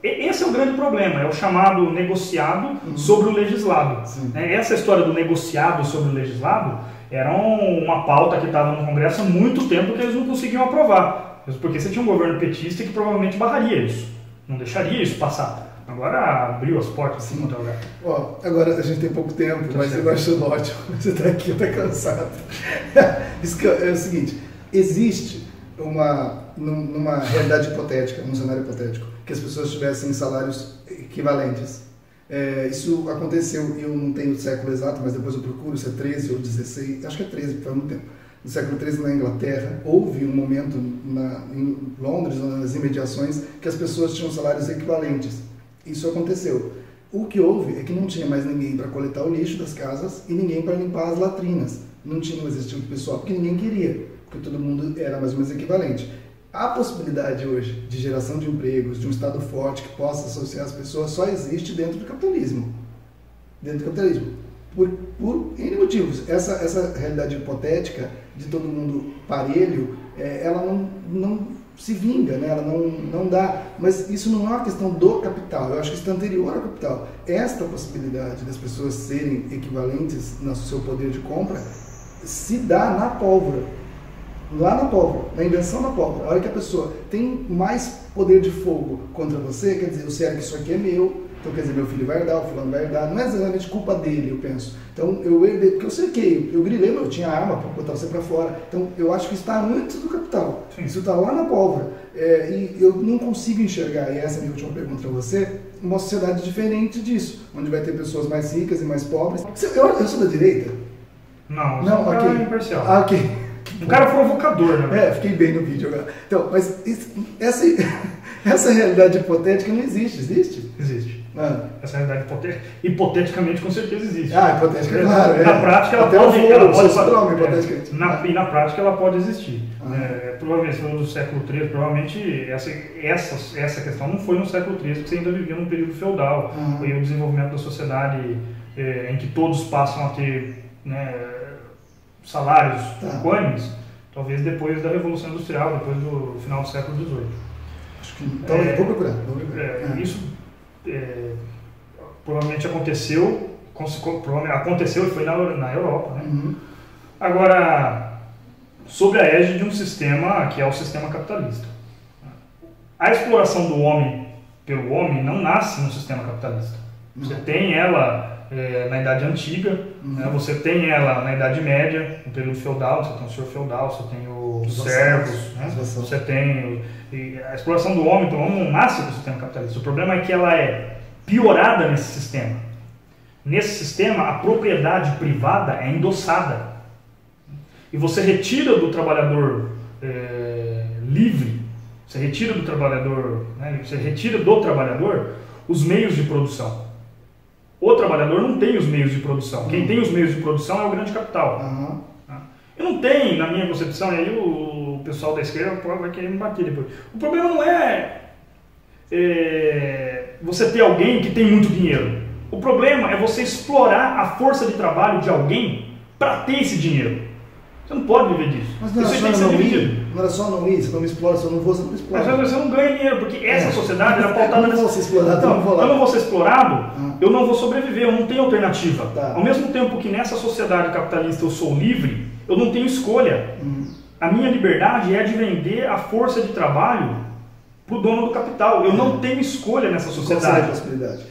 Esse é o grande problema, é o chamado negociado sobre o legislado. Essa história do negociado sobre o legislado era uma pauta que estava no Congresso há muito tempo que eles não conseguiam aprovar. Porque você tinha um governo petista que provavelmente barraria isso, não deixaria isso passar. Agora abriu as portas assim no lugar. Agora a gente tem pouco tempo, mas eu acho ótimo. Você está aqui, está cansado. Isso é o seguinte, existe numa realidade hipotética, num cenário hipotético, que as pessoas tivessem salários equivalentes. Isso aconteceu, eu não tenho o século exato, mas depois eu procuro se é 13 ou 16, acho que é 13, porque faz muito tempo. No século XIII, na Inglaterra, houve um momento em Londres, nas imediações, que as pessoas tinham salários equivalentes. Isso aconteceu. O que houve é que não tinha mais ninguém para coletar o lixo das casas e ninguém para limpar as latrinas. Não tinha mais esse tipo de pessoal, porque ninguém queria, porque todo mundo era mais ou menos equivalente. A possibilidade hoje de geração de empregos, de um Estado forte que possa associar as pessoas, só existe dentro do capitalismo. Dentro do capitalismo. Por N motivos. Essa realidade hipotética de todo mundo parelho, ela não se vinga, né? Ela não dá. Mas isso não é uma questão do capital, eu acho que isso está anterior ao capital. Esta possibilidade das pessoas serem equivalentes no seu poder de compra se dá na pólvora. Lá na pólvora, na invenção da pólvora. A hora que a pessoa tem mais poder de fogo contra você, quer dizer, você acha que isso aqui é meu, então quer dizer, meu filho vai herdar, o fulano vai herdar, não é exatamente culpa dele, eu penso. Então eu herdei, porque eu cerquei, eu grilei, eu tinha arma para botar você para fora. Então eu acho que isso está antes do capital, isso está lá na pólvora. E eu não consigo enxergar, e essa é a minha última pergunta para você, uma sociedade diferente disso, onde vai ter pessoas mais ricas e mais pobres. Eu sou da direita? Não, Não, aqui. ok. Imparcial. Ah, ok. Um cara provocador, né? Fiquei bem no vídeo agora. Então, mas essa realidade hipotética não existe, existe? Existe. Ah. Essa realidade hipoteticamente com certeza existe. Hipotética, claro. Na prática ela até pode... hipoteticamente. Na prática ela pode existir. Provavelmente no século XIII, provavelmente essa questão não foi no século XIII, porque você ainda vivia num período feudal. Foi o desenvolvimento da sociedade em que todos passam a ter, né, salários equânimes, talvez depois da Revolução Industrial, depois do final do século XVIII. Acho que vou procurar. Isso provavelmente aconteceu e foi na Europa, né? Agora, sobre a égide de um sistema que é o sistema capitalista. A exploração do homem pelo homem não nasce no sistema capitalista. Você tem ela na Idade Antiga, né? Você tem ela na Idade Média, no período feudal, você tem o senhor feudal, você tem os servos, né? Você tem... a exploração do homem pelo homem não nasce no sistema capitalista. O problema é que ela é piorada nesse sistema. Nesse sistema, a propriedade privada é endossada. E você retira do trabalhador livre, você retira do trabalhador, né? Você retira do trabalhador os meios de produção. O trabalhador não tem os meios de produção. Quem tem os meios de produção é o grande capital. E não tem, na minha concepção, e aí o pessoal da esquerda vai querer me bater depois. O problema não é você ter alguém que tem muito dinheiro. O problema é você explorar a força de trabalho de alguém para ter esse dinheiro. Você não pode viver disso. Mas não era só não ir, se não me explora, se eu não vou, você não me explora. Mas você não ganha dinheiro, porque essa sociedade era pautada nessa... Eu não vou ser explorado, então, eu não vou ser explorado, eu não vou sobreviver, eu não tenho alternativa. Ao mesmo tempo que nessa sociedade capitalista eu sou livre, eu não tenho escolha. A minha liberdade é de vender a força de trabalho para o dono do capital. Eu não tenho escolha nessa sociedade. Qual seria a possibilidade?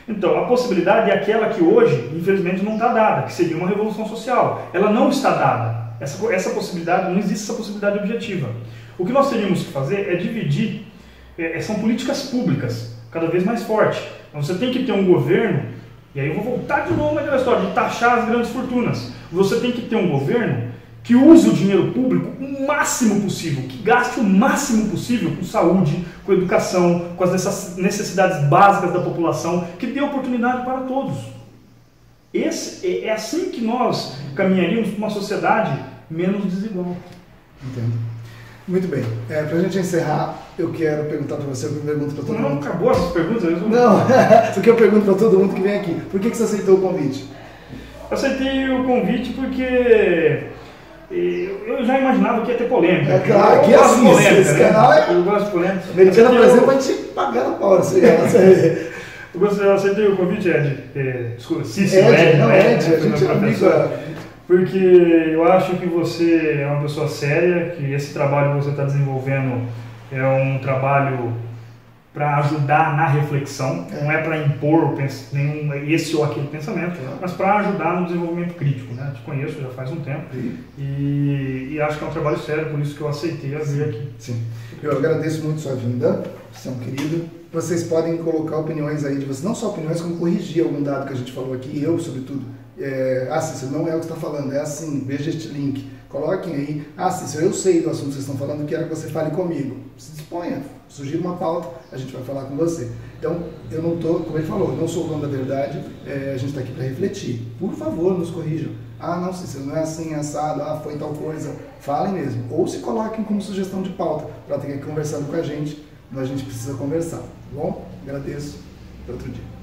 Então, a possibilidade é aquela que hoje, infelizmente, não está dada, que seria uma revolução social. Ela não está dada. Essa possibilidade, não existe essa possibilidade objetiva. O que nós teríamos que fazer é dividir, são políticas públicas, cada vez mais fortes. Então você tem que ter um governo, e aí eu vou voltar de novo naquela história de taxar as grandes fortunas. Você tem que ter um governo que use o dinheiro público o máximo possível, que gaste o máximo possível com saúde, com educação, com as necessidades básicas da população, que dê oportunidade para todos. É assim que nós caminharíamos para uma sociedade menos desigual. Entendo. Muito bem. Para a gente encerrar, eu quero perguntar para você, eu pergunto para todo mundo. Não acabou essas perguntas? Não, porque eu pergunto para todo mundo que vem aqui. Por que você aceitou o convite? Eu aceitei o convite porque eu já imaginava que ia ter polêmica. Claro, aqui é assim, esse canal é... Eu gosto de polêmica. Americana, por exemplo, vai te pagar na pau. Eu aceitei o convite, Ed. Desculpa, Cícero, Ed, a gente é amigo. Porque eu acho que você é uma pessoa séria, que esse trabalho que você está desenvolvendo é um trabalho para ajudar na reflexão, não é para impor nenhum esse ou aquele pensamento, mas para ajudar no desenvolvimento crítico, né? Te conheço já faz um tempo e acho que é um trabalho sério, por isso que eu aceitei vir aqui. Sim. Eu agradeço muito sua vinda, você é um querido. Vocês podem colocar opiniões aí de vocês, não só opiniões, como corrigir algum dado que a gente falou aqui, eu sobretudo. Cícero, não é o que você está falando, é assim, veja este link, coloquem aí. Cícero, eu sei do assunto que vocês estão falando, quero que você fale comigo. Se disponha, sugira uma pauta, a gente vai falar com você. Então, eu não estou, como ele falou, não sou o dono da verdade, a gente está aqui para refletir. Por favor, nos corrijam. Não, Cícero, não é assim, assado, foi tal coisa. Falem mesmo. Ou se coloquem como sugestão de pauta, para ter que conversando com a gente precisa conversar. Tá bom? Agradeço. Até outro dia.